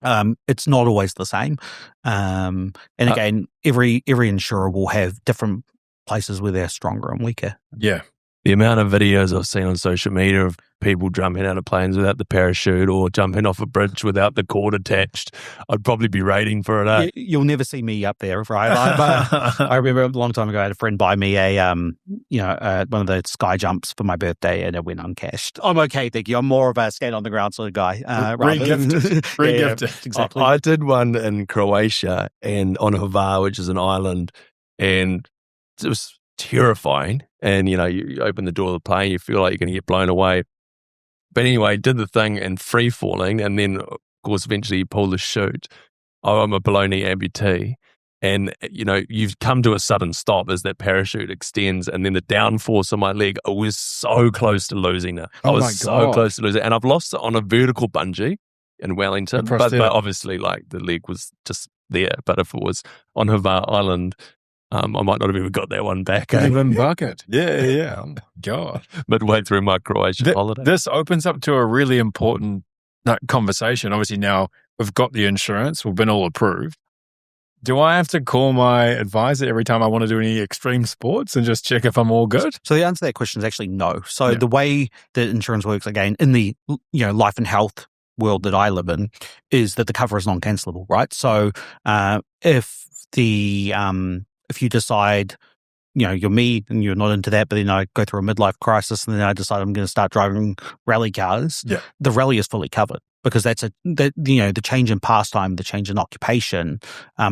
Speaker 2: it's not always the same. And again, every insurer will have different places where they're stronger and weaker.
Speaker 3: Yeah.
Speaker 1: The amount of videos I've seen on social media of people jumping out of planes without the parachute or jumping off a bridge without the cord attached, I'd probably be rating for it. Eh?
Speaker 2: You'll never see me up there, right? I remember a long time ago, I had a friend buy me one of the sky jumps for my birthday, and it went uncashed. I'm okay, thank you. I'm more of a stand on the ground sort of guy.
Speaker 3: Re-gifted.
Speaker 2: Exactly.
Speaker 1: I did one in Croatia and on Hvar, which is an island, and it was terrifying. And, you open the door of the plane, you feel like you're going to get blown away. But anyway, did the thing in free falling, and then, of course, eventually you pull the chute. I'm a below knee amputee. And, you've come to a sudden stop as that parachute extends, and then the downforce of my leg, I was so close to losing it. I was so close to losing it. And I've lost it on a vertical bungee in Wellington. But obviously, the leg was just there. But if it was on Hvar Island, I might not have even got that one back.
Speaker 3: Even bucket. Yeah. Oh my God.
Speaker 1: Midway through my Croatian holiday.
Speaker 3: This opens up to a really important conversation. Obviously, now we've got the insurance. We've been all approved. Do I have to call my advisor every time I want to do any extreme sports and just check if I'm all good?
Speaker 2: So the answer to that question is actually no. So the way that insurance works, again, in the life and health world that I live in, is that the cover is non-cancellable, right? So if you decide, you're me and you're not into that, but then I go through a midlife crisis and then I decide I'm going to start driving rally cars, the rally is fully covered because the change in pastime, the change in occupation,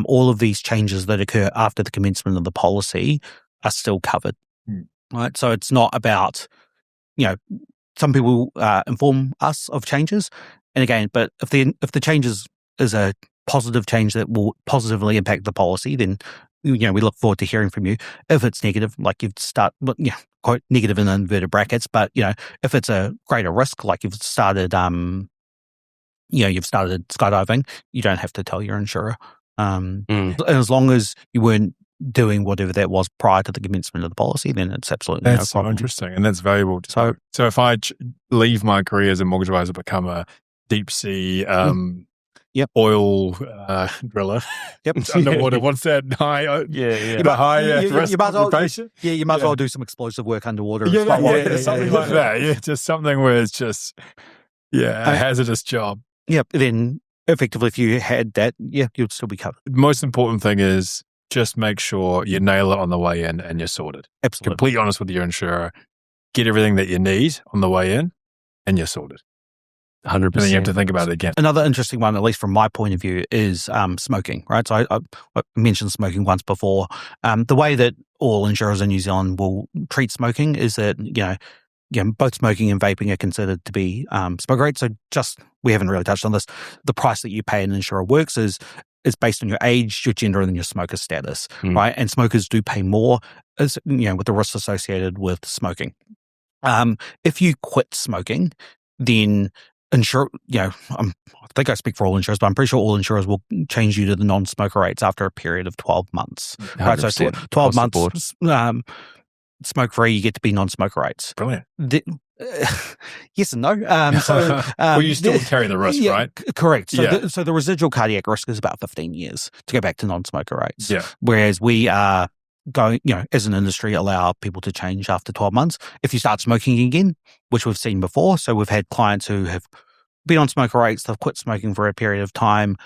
Speaker 2: all of these changes that occur after the commencement of the policy are still covered, right? So it's not about, some people inform us of changes, and again, but if the changes is a positive change that will positively impact the policy, then we look forward to hearing from you. If it's negative, like quote negative in inverted brackets, but if it's a greater risk, like you've started skydiving, you don't have to tell your insurer. And as long as you weren't doing whatever that was prior to the commencement of the policy, then it's absolutely no problem.
Speaker 3: So interesting, and that's valuable. So if I leave my career as a mortgage advisor, become a deep sea oil driller. Underwater. What's that? High risk occupation?
Speaker 2: You might as well do some explosive work underwater.
Speaker 3: Something like that. Yeah, just something where it's just a hazardous job.
Speaker 2: Yeah. Then effectively, if you had that, you'd still be covered.
Speaker 3: The most important thing is just make sure you nail it on the way in and you're sorted.
Speaker 2: Absolutely.
Speaker 3: Completely honest with your insurer. Get everything that you need on the way in and you're sorted.
Speaker 1: 100%.
Speaker 3: And then you have to think about it again.
Speaker 2: Another interesting one, at least from my point of view, is smoking, right? So I mentioned smoking once before. The way that all insurers in New Zealand will treat smoking is that, both smoking and vaping are considered to be smoke rates. So we haven't really touched on this. The price that you pay an insurer works is based on your age, your gender, and your smoker status, right? And smokers do pay more, with the risks associated with smoking. If you quit smoking, then I think I speak for all insurers, but I'm pretty sure all insurers will change you to the non-smoker rates after a period of 12 months. Right, so 12 months smoke-free, you get to be non-smoker rates.
Speaker 3: Brilliant.
Speaker 2: Yes and no.
Speaker 3: Well, you still carry the risk, right?
Speaker 2: Correct. So the residual cardiac risk is about 15 years to go back to non-smoker rates.
Speaker 3: Yeah.
Speaker 2: Whereas we are going, as an industry, allow people to change after 12 months. If you start smoking again, which we've seen before, so we've had clients who have been on smoker rates, they've quit smoking for a period of time.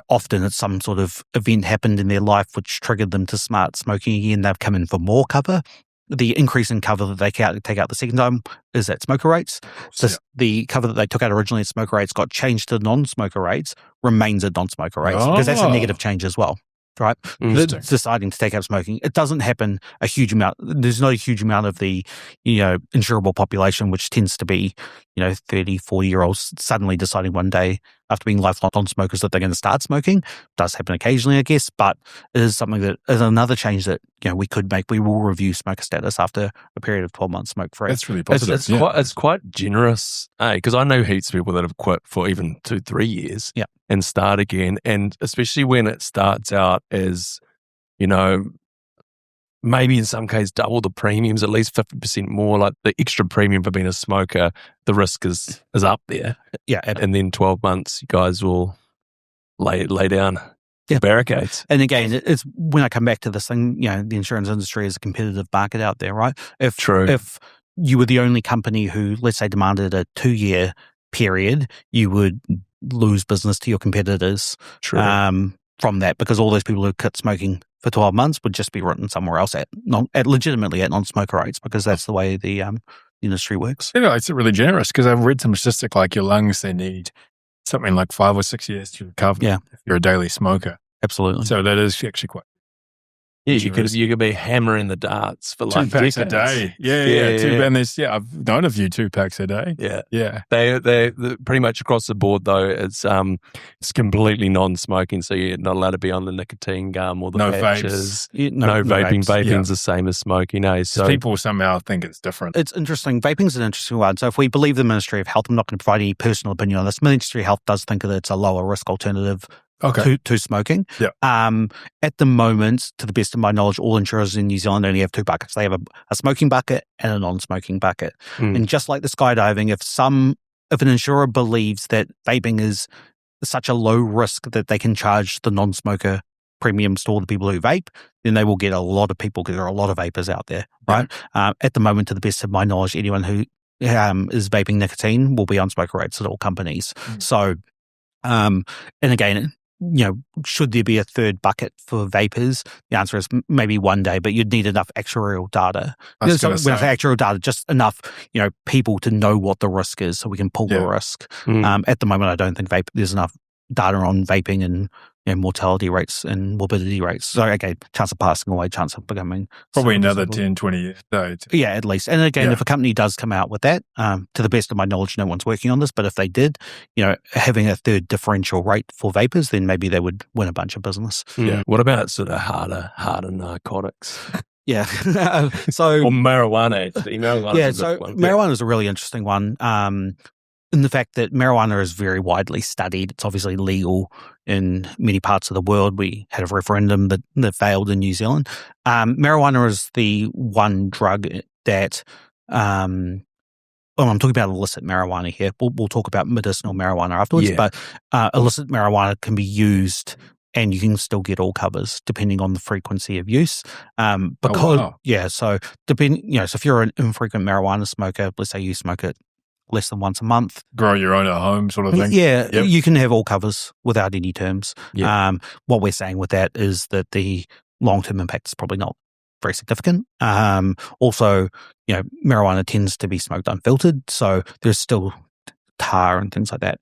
Speaker 2: Often it's some sort of event happened in their life which triggered them to start smoking again. They've come in for more cover. The increase in cover that they take out the second time is at smoker rates. So the cover that they took out originally at smoker rates got changed to non-smoker rates, remains at non-smoker rates because that's a negative change as well. Right, deciding to take up smoking. It doesn't happen a huge amount. There's not a huge amount of the, insurable population, which tends to be, 30, 40-year-olds suddenly deciding one day after being lifelong non-smokers that they're going to start smoking. It does happen occasionally, I guess, but it is something that is another change that, we could make. We will review smoker status after a period of 12 months smoke-free.
Speaker 3: That's really positive.
Speaker 1: It's quite generous, because I know heaps of people that have quit for even 2-3 years.
Speaker 2: Yeah.
Speaker 1: And start again. And especially when it starts out as, maybe in some cases double the premiums, at least 50% more, like the extra premium for being a smoker, the risk is up there.
Speaker 2: Yeah.
Speaker 1: And then 12 months, you guys will lay down the barricades.
Speaker 2: And again, it's when I come back to this thing, the insurance industry is a competitive market out there, right? If you were the only company who, let's say, demanded a 2-year period, you would lose business to your competitors from that, because all those people who quit smoking for 12 months would just be written somewhere else legitimately at non-smoker rates, because that's the way the industry works.
Speaker 3: It's really generous, because I've read some statistic like your lungs, they need something like 5 or 6 years to recover if you're a daily smoker.
Speaker 2: Absolutely.
Speaker 3: So that is actually quite.
Speaker 1: Yeah, you could be hammering the darts for
Speaker 3: 2
Speaker 1: like
Speaker 3: packs
Speaker 1: decades.
Speaker 3: a day. Yeah. And there's I've known a few 2 packs a day.
Speaker 1: Yeah. They pretty much across the board though. It's completely non-smoking, so you're not allowed to be on the nicotine gum or the patches. No vaping. Vaping's the same as smoking. So
Speaker 3: people somehow think it's different.
Speaker 2: It's interesting. Vaping's an interesting one. So if we believe the Ministry of Health, I'm not going to provide any personal opinion on this. Ministry of Health does think that it's a lower risk alternative to smoking. At the moment, to the best of my knowledge, all insurers in New Zealand only have 2 buckets. They have a smoking bucket and a non-smoking bucket. And just like the skydiving, if an insurer believes that vaping is such a low risk that they can charge the non-smoker premiums to all the people who vape, then they will get a lot of people, because there are a lot of vapers out there, right? At the moment, to the best of my knowledge, anyone who is vaping nicotine will be on smoker rates at all companies. So, and again, should there be a third bucket for vapers? The answer is maybe one day, but you'd need enough actuarial data. When I say actuarial data, just enough, people to know what the risk is, so we can pull the risk. At the moment, I don't think there's enough data on vaping and mortality rates and morbidity rates. So, okay, chance of passing away, chance of becoming...
Speaker 3: Probably another 10, 20 years.
Speaker 2: Yeah, at least. And again, if a company does come out with that, to the best of my knowledge, no one's working on this, but if they did, having a third differential rate for vapors, then maybe they would win a bunch of business.
Speaker 1: What about sort of harder narcotics?
Speaker 2: So
Speaker 1: or marijuana, actually.
Speaker 2: Marijuana is a really interesting one. In the fact that marijuana is very widely studied. It's obviously legal in many parts of the world. We had a referendum that failed in New Zealand. Marijuana is the one drug that, I'm talking about illicit marijuana here. We'll talk about medicinal marijuana afterwards, but illicit marijuana can be used and you can still get all covers depending on the frequency of use. So so if you're an infrequent marijuana smoker, let's say you smoke it less than once a month.
Speaker 3: Grow your own at home sort of thing.
Speaker 2: You can have all covers without any terms. What we're saying with that is that the long-term impact is probably not very significant. Also, marijuana tends to be smoked unfiltered, so there's still tar and things like that.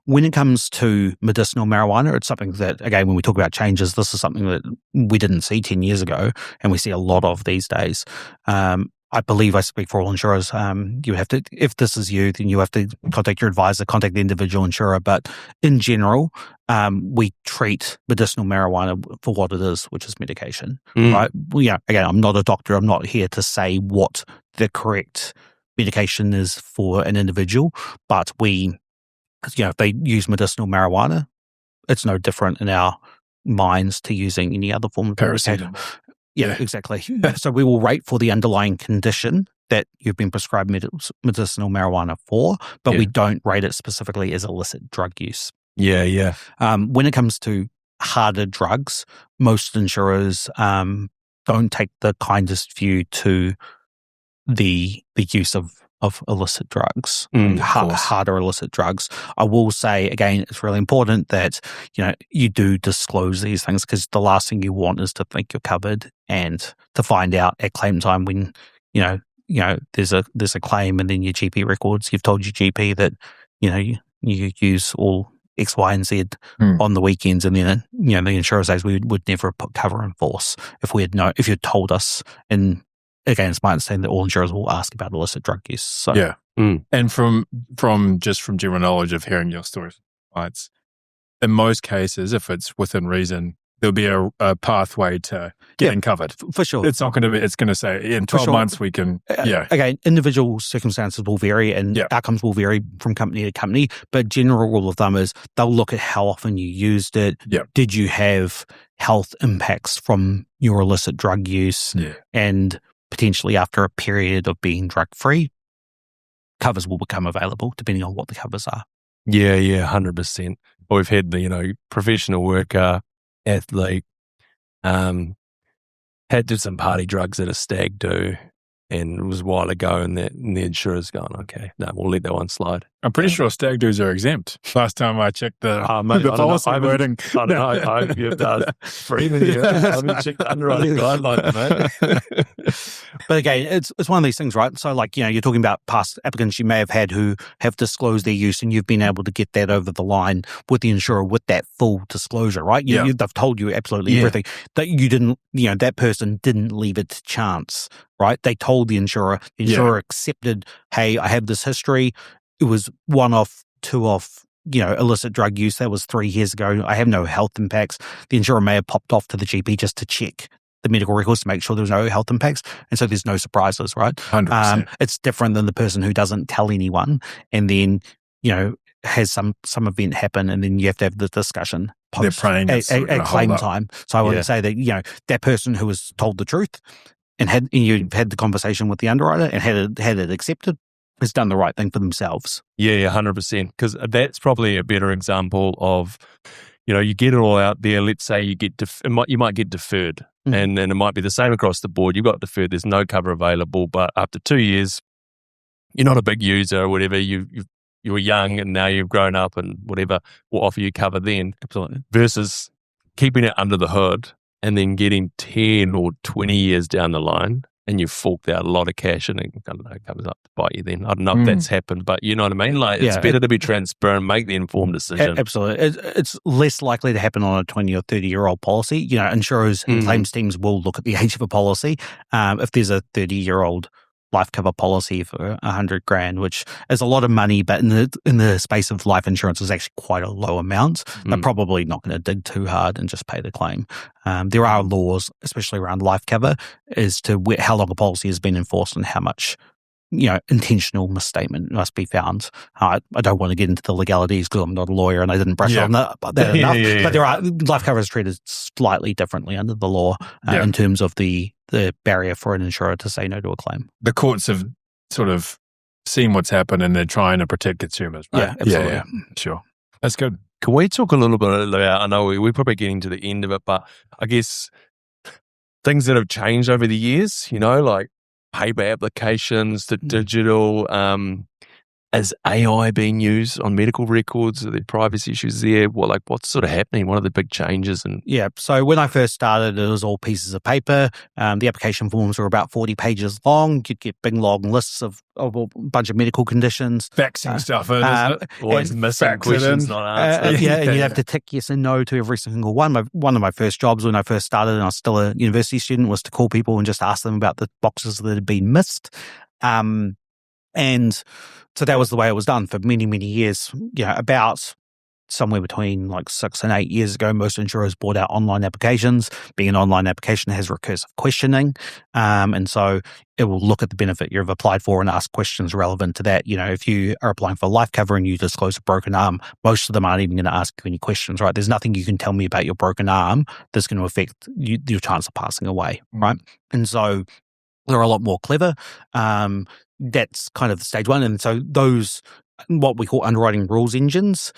Speaker 2: When it comes to medicinal marijuana, it's something that, again, when we talk about changes, this is something that we didn't see 10 years ago and we see a lot of these days. I believe I speak for all insurers. You have to, if this is you, then you have to contact your advisor, contact the individual insurer. But in general, we treat medicinal marijuana for what it is, which is medication, right? Again, I'm not a doctor. I'm not here to say what the correct medication is for an individual. But if they use medicinal marijuana, it's no different in our minds to using any other form of medication. Yeah, exactly. So we will rate for the underlying condition that you've been prescribed medicinal marijuana for, but we don't rate it specifically as illicit drug use. When it comes to harder drugs, most insurers don't take the kindest view to the use of illicit drugs, harder illicit drugs. I will say, again, it's really important that, you do disclose these things, because the last thing you want is to think you're covered and to find out at claim time when, there's a claim and then your GP records, you've told your GP that, you use all X, Y, and Z on the weekends, and then, the insurer says we would never put cover in force if you'd told us. And again, it's my understanding that all insurers will ask about illicit drug use. So.
Speaker 3: And from general knowledge of hearing your stories, clients, in most cases, if it's within reason, there'll be a pathway to getting covered.
Speaker 2: For sure.
Speaker 3: It's not going to be, it's going to say in 12 months we can,
Speaker 2: Again, individual circumstances will vary and outcomes will vary from company to company, but general rule of thumb is they'll look at how often you used it. Did you have health impacts from your illicit drug use? And potentially after a period of being drug-free, covers will become available depending on what the covers are.
Speaker 1: 100%. We've had the, professional worker, athlete, had to some party drugs at a stag do, And it was a while ago, and the insurer's going, okay, no, we'll let that one slide.
Speaker 3: I'm pretty sure stag doos are exempt. Last time I checked the policy wording.
Speaker 1: I don't know. I hope you've done Freeman here. I haven't checked the underwriting guidelines, mate.
Speaker 2: But again, it's one of these things, right? So like, you're talking about past applicants you may have had who have disclosed their use, and you've been able to get that over the line with the insurer with that full disclosure, right? They've told you absolutely everything. That you didn't, that person didn't leave it to chance, right? They told the insurer accepted, hey, I have this history. It was 1 off, 2 off, illicit drug use. That was 3 years ago. I have no health impacts. The insurer may have popped off to the GP just to check the medical records to make sure there's no health impacts. And so there's no surprises, right?
Speaker 3: 100%.
Speaker 2: It's different than the person who doesn't tell anyone and then, has some event happen, and then you have to have the discussion post at claim time. So I would say that, that person who was told the truth and you've had the conversation with the underwriter and had it accepted has done the right thing for themselves.
Speaker 1: Yeah, 100%. Because that's probably a better example of, you get it all out there. Let's say you might get deferred, and then it might be the same across the board. You got deferred. There's no cover available, but after 2 years, you're not a big user or whatever. You were young and now you've grown up and whatever, we'll offer you cover then.
Speaker 2: Absolutely.
Speaker 1: Versus keeping it under the hood and then getting 10 or 20 years down the line and you've forked out a lot of cash and it comes up to bite you then. I don't know if that's happened, but you know what I mean? Like, it's better to be transparent, make the informed decision.
Speaker 2: Absolutely. It's less likely to happen on a 20 or 30-year-old policy. Insurers and claims teams will look at the age of a policy. If there's a 30-year-old life cover policy for $100,000, which is a lot of money, but in the space of life insurance is actually quite a low amount. They're probably not going to dig too hard and just pay the claim. There are laws, especially around life cover, as to how long a policy has been enforced and how much intentional misstatement must be found. I don't want to get into the legalities because I'm not a lawyer and I didn't brush on that enough. But there are life cover is treated slightly differently under the law in terms of the barrier for an insurer to say no to a claim.
Speaker 3: The courts have sort of seen what's happened and they're trying to protect consumers, right?
Speaker 2: Yeah, absolutely.
Speaker 3: Yeah, sure. That's good.
Speaker 1: Can we talk a little bit about, I know we're probably getting to the end of it, but I guess things that have changed over the years, like paper applications to digital, is AI being used on medical records? Are there privacy issues there? What's sort of happening? What are the big changes?
Speaker 2: So when I first started, it was all pieces of paper. The application forms were about 40 pages long. You'd get big long lists of a bunch of medical conditions.
Speaker 3: Faxing stuff in,
Speaker 1: always missing questions not answered.
Speaker 2: And you'd have to tick yes and no to every single one. One of my first jobs when I first started, and I was still a university student, was to call people and just ask them about the boxes that had been missed. And so that was the way it was done for many, many years. About somewhere between like 6 and 8 years ago, most insurers brought out online applications. Being an online application has recursive questioning. And so it will look at the benefit you've applied for and ask questions relevant to that. If you are applying for life cover and you disclose a broken arm, most of them aren't even going to ask you any questions, right? There's nothing you can tell me about your broken arm that's going to affect your chance of passing away, right? And so they're a lot more clever. That's kind of the stage one. And so those, what we call underwriting rules engines,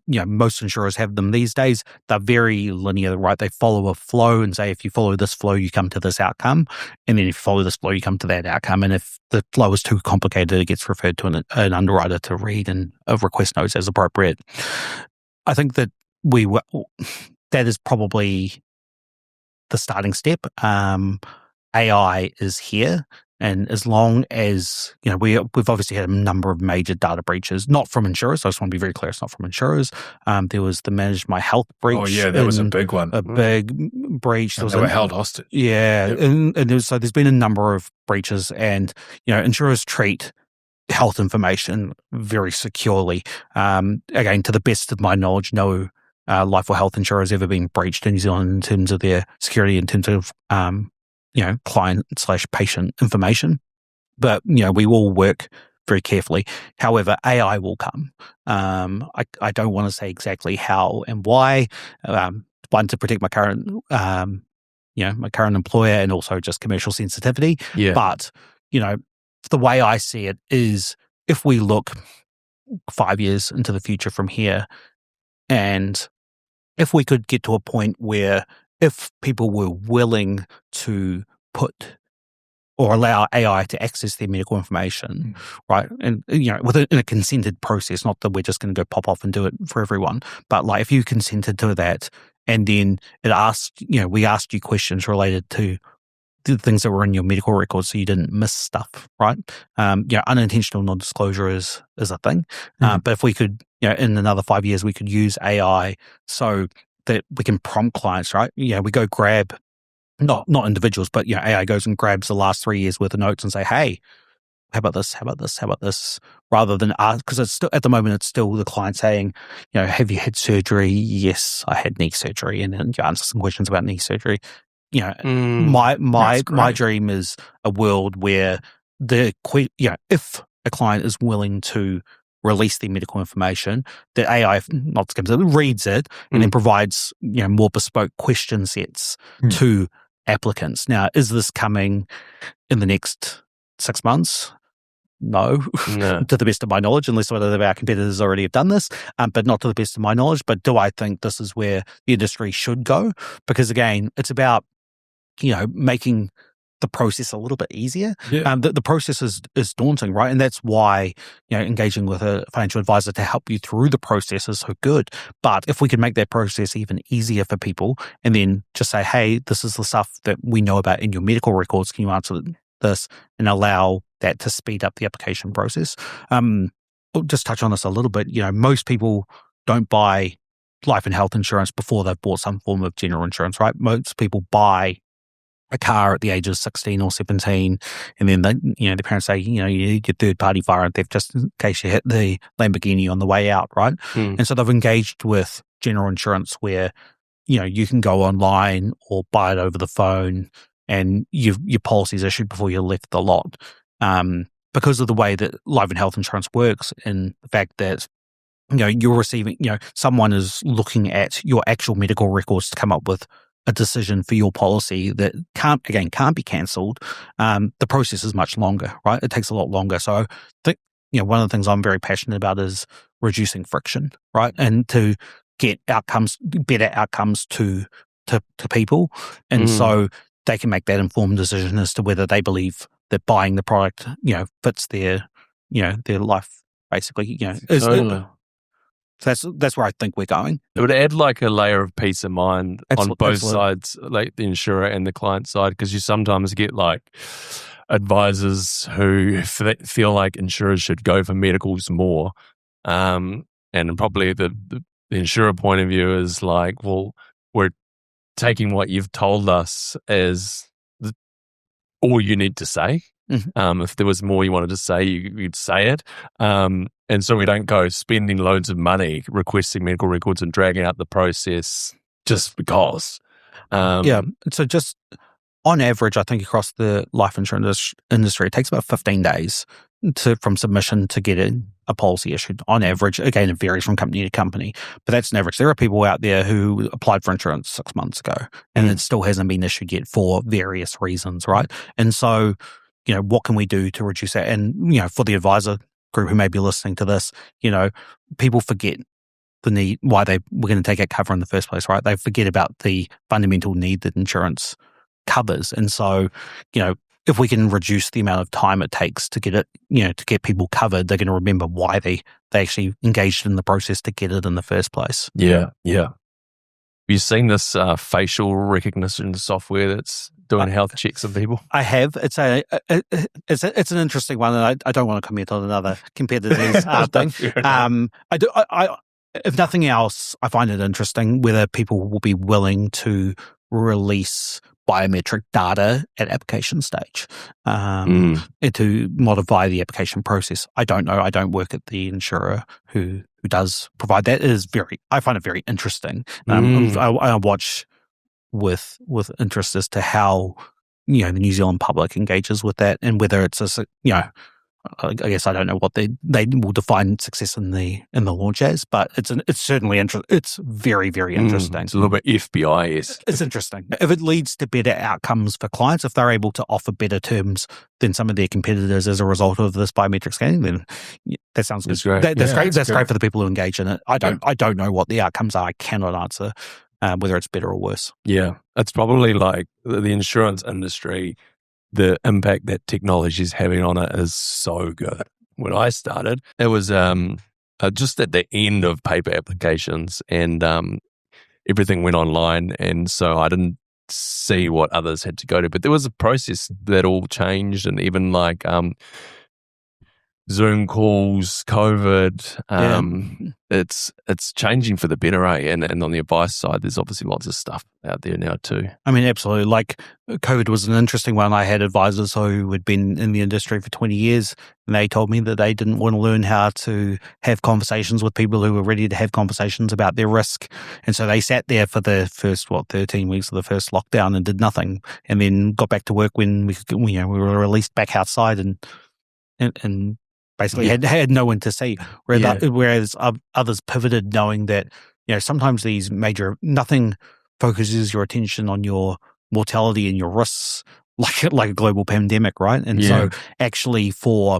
Speaker 2: most insurers have them these days. They're very linear, right? They follow a flow and say, if you follow this flow, you come to this outcome. And then if you follow this flow, you come to that outcome. And if the flow is too complicated, it gets referred to an underwriter to read and request notes as appropriate. I think that that is probably the starting step. AI is here. And as long as, we've obviously had a number of major data breaches, not from insurers. I just want to be very clear, it's not from insurers. There was the Manage My Health breach.
Speaker 3: Oh, yeah, that was a big one.
Speaker 2: A big breach.
Speaker 3: And they were held hostage.
Speaker 2: Yeah. Yep. And so there's been a number of breaches and, insurers treat health information very securely. Again, to the best of my knowledge, no life or health insurer has ever been breached in New Zealand in terms of their security, in terms of client/patient information. But, we all work very carefully. However, AI will come. I don't want to say exactly how and why. One, to protect my current, my current employer, and also just commercial sensitivity.
Speaker 1: Yeah.
Speaker 2: But, the way I see it is, if we look 5 years into the future from here, and if we could get to a point where if people were willing to put or allow AI to access their medical information, right? And, in a consented process, not that we're just going to go pop off and do it for everyone, but like if you consented to that and then it asked, we asked you questions related to the things that were in your medical records so you didn't miss stuff, right? Unintentional non-disclosure is a thing. But if we could, in another 5 years, we could use AI so that we can prompt clients, right? We go grab, not individuals, but AI goes and grabs the last 3 years worth of notes and say, hey, how about this? How about this? How about this? Rather than ask, because it's still, at the moment, it's still the client saying, have you had surgery? Yes, I had knee surgery. And then you answer some questions about knee surgery. My dream is a world where if a client is willing to release their medical information, the AI reads it and then provides more bespoke question sets to applicants. Now, is this coming in the next 6 months? No, to the best of my knowledge, unless one of our competitors already have done this, but not to the best of my knowledge. But do I think this is where the industry should go? Because again, it's about making the process a little bit easier. The process is daunting, right? And that's why engaging with a financial advisor to help you through the process is so good. But if we could make that process even easier for people, and then just say, hey, this is the stuff that we know about in your medical records, can you answer this, and allow that to speed up the application process. I'll just touch on this a little bit. Most people don't buy life and health insurance before they've bought some form of general insurance, right? Most people buy a car at the age of 16 or 17, and then their parents say, you need your third party fire and theft just in case you hit the Lamborghini on the way out, right? And so they've engaged with general insurance where, you can go online or buy it over the phone and your policy is issued before you left the lot. Because of the way that life and health insurance works and the fact that, you're receiving, someone is looking at your actual medical records to come up with a decision for your policy that can't be cancelled. The process is much longer, right? It takes a lot longer. So I think, one of the things I'm very passionate about is reducing friction, right? And to get better outcomes to people. And so they can make that informed decision as to whether they believe that buying the product, fits their life, basically. So that's where I think we're going.
Speaker 1: It would add like a layer of peace of mind on both sides, like the insurer and the client side, because you sometimes get like advisors who feel like insurers should go for medicals more. And probably the insurer point of view is like, well, we're taking what you've told us as all you need to say. If there was more you wanted to say, you'd say it. And so we don't go spending loads of money requesting medical records and dragging out the process just because.
Speaker 2: So just on average, I think across the life insurance industry, it takes about 15 days from submission to get a policy issued. On average, again, it varies from company to company, but that's an average. There are people out there who applied for insurance 6 months ago and it still hasn't been issued yet for various reasons, right? And so, what can we do to reduce that? And, for the advisor group who may be listening to this, people forget the need, why they were going to take out cover in the first place, right? They forget about the fundamental need that insurance covers. And so, if we can reduce the amount of time it takes to get it, to get people covered, they're going to remember why they actually engaged in the process to get it in the first place.
Speaker 1: Yeah. Have you seen this facial recognition software that's doing health checks on people?
Speaker 2: I have. It's an interesting one, and I don't want to comment on another competitor's thing. If nothing else, I find it interesting whether people will be willing to release biometric data at application stage to modify the application process. I don't know. I don't work at the insurer who does provide that. I find it very interesting. I watch with interest as to how the New Zealand public engages with that, and whether it's I guess I don't know what they will define success in the launch as, but it's certainly interesting. It's very, very interesting.
Speaker 1: It's a little bit FBI-esque.
Speaker 2: It's interesting. If it leads to better outcomes for clients, if they're able to offer better terms than some of their competitors as a result of this biometric scanning, then that sounds good.
Speaker 1: Great.
Speaker 2: That's great. That's great for the people who engage in it. I don't know what the outcomes are. I cannot answer whether it's better or worse.
Speaker 1: Yeah, it's probably like the insurance industry the impact that technology is having on it is so good. When I started, it was just at the end of paper applications, and everything went online, and so I didn't see what others had to go to. But there was a process that all changed, and even like Zoom calls, COVID, it's changing for the better, right? And on the advice side, there's obviously lots of stuff out there now too.
Speaker 2: I mean, absolutely. Like COVID was an interesting one. I had advisors who had been in the industry for 20 years, and they told me that they didn't want to learn how to have conversations with people who were ready to have conversations about their risk. And so they sat there for the first, 13 weeks of the first lockdown and did nothing, and then got back to work when we were released back outside and basically had no one to see. Whereas others pivoted knowing that, sometimes nothing focuses your attention on your mortality and your risks like a global pandemic, right? And so actually for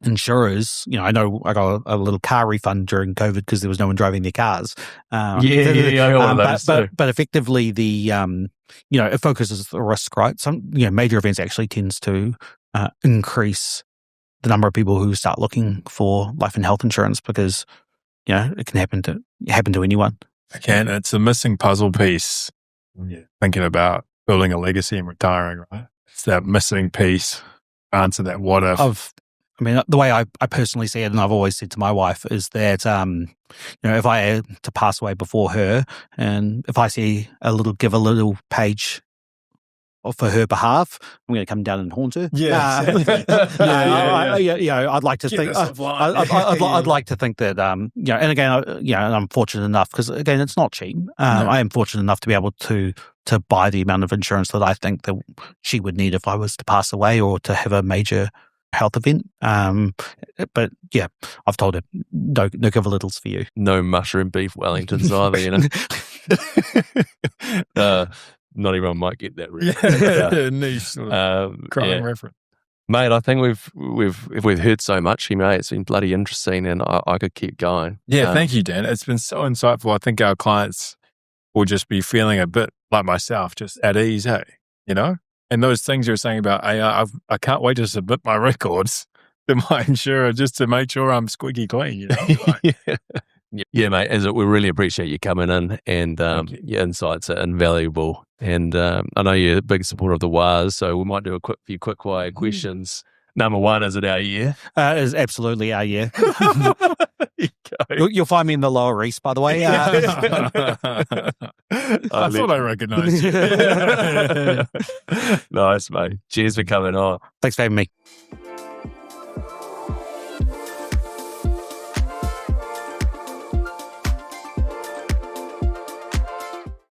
Speaker 2: insurers, I know I got a little car refund during COVID because there was no one driving their cars.
Speaker 1: I got
Speaker 2: but effectively it focuses the risk, right? Some, major events actually tends to increase the number of people who start looking for life and health insurance because, it can happen to anyone.
Speaker 3: Again, it's a missing puzzle piece. Thinking about building a legacy and retiring, right? It's that missing piece. Answer that what if.
Speaker 2: The way I personally see it, and I've always said to my wife, is that, if I had to pass away before her, and if I see give a little page for her behalf, I'm going to come down and haunt her. I'd like to think. I'd like to think that. And again, I'm fortunate enough because again, it's not cheap. I am fortunate enough to be able to buy the amount of insurance that I think that she would need if I was to pass away or to have a major health event. But yeah, I've told her no give a littles for you.
Speaker 1: No mushroom beef Wellingtons either. Not everyone might get that reference.
Speaker 3: Niche crime reference.
Speaker 1: Mate, I think we've heard so much here, mate. It's been bloody interesting, and I could keep going.
Speaker 3: Yeah, thank you, Dan. It's been so insightful. I think our clients will just be feeling a bit like myself, just at ease, hey, And those things you're saying about AI, I can't wait to submit my records to my insurer just to make sure I'm squeaky clean.
Speaker 1: Yeah, mate. We really appreciate you coming in, and your insights are invaluable. And I know you're a big supporter of the WAS, so we might do a few quick fire questions. Number one, is it our year?
Speaker 2: It is absolutely our year. You'll find me in the Lower East, by the way.
Speaker 3: I thought I recognised you.
Speaker 1: Nice, mate. Cheers for coming on.
Speaker 2: Thanks for having me.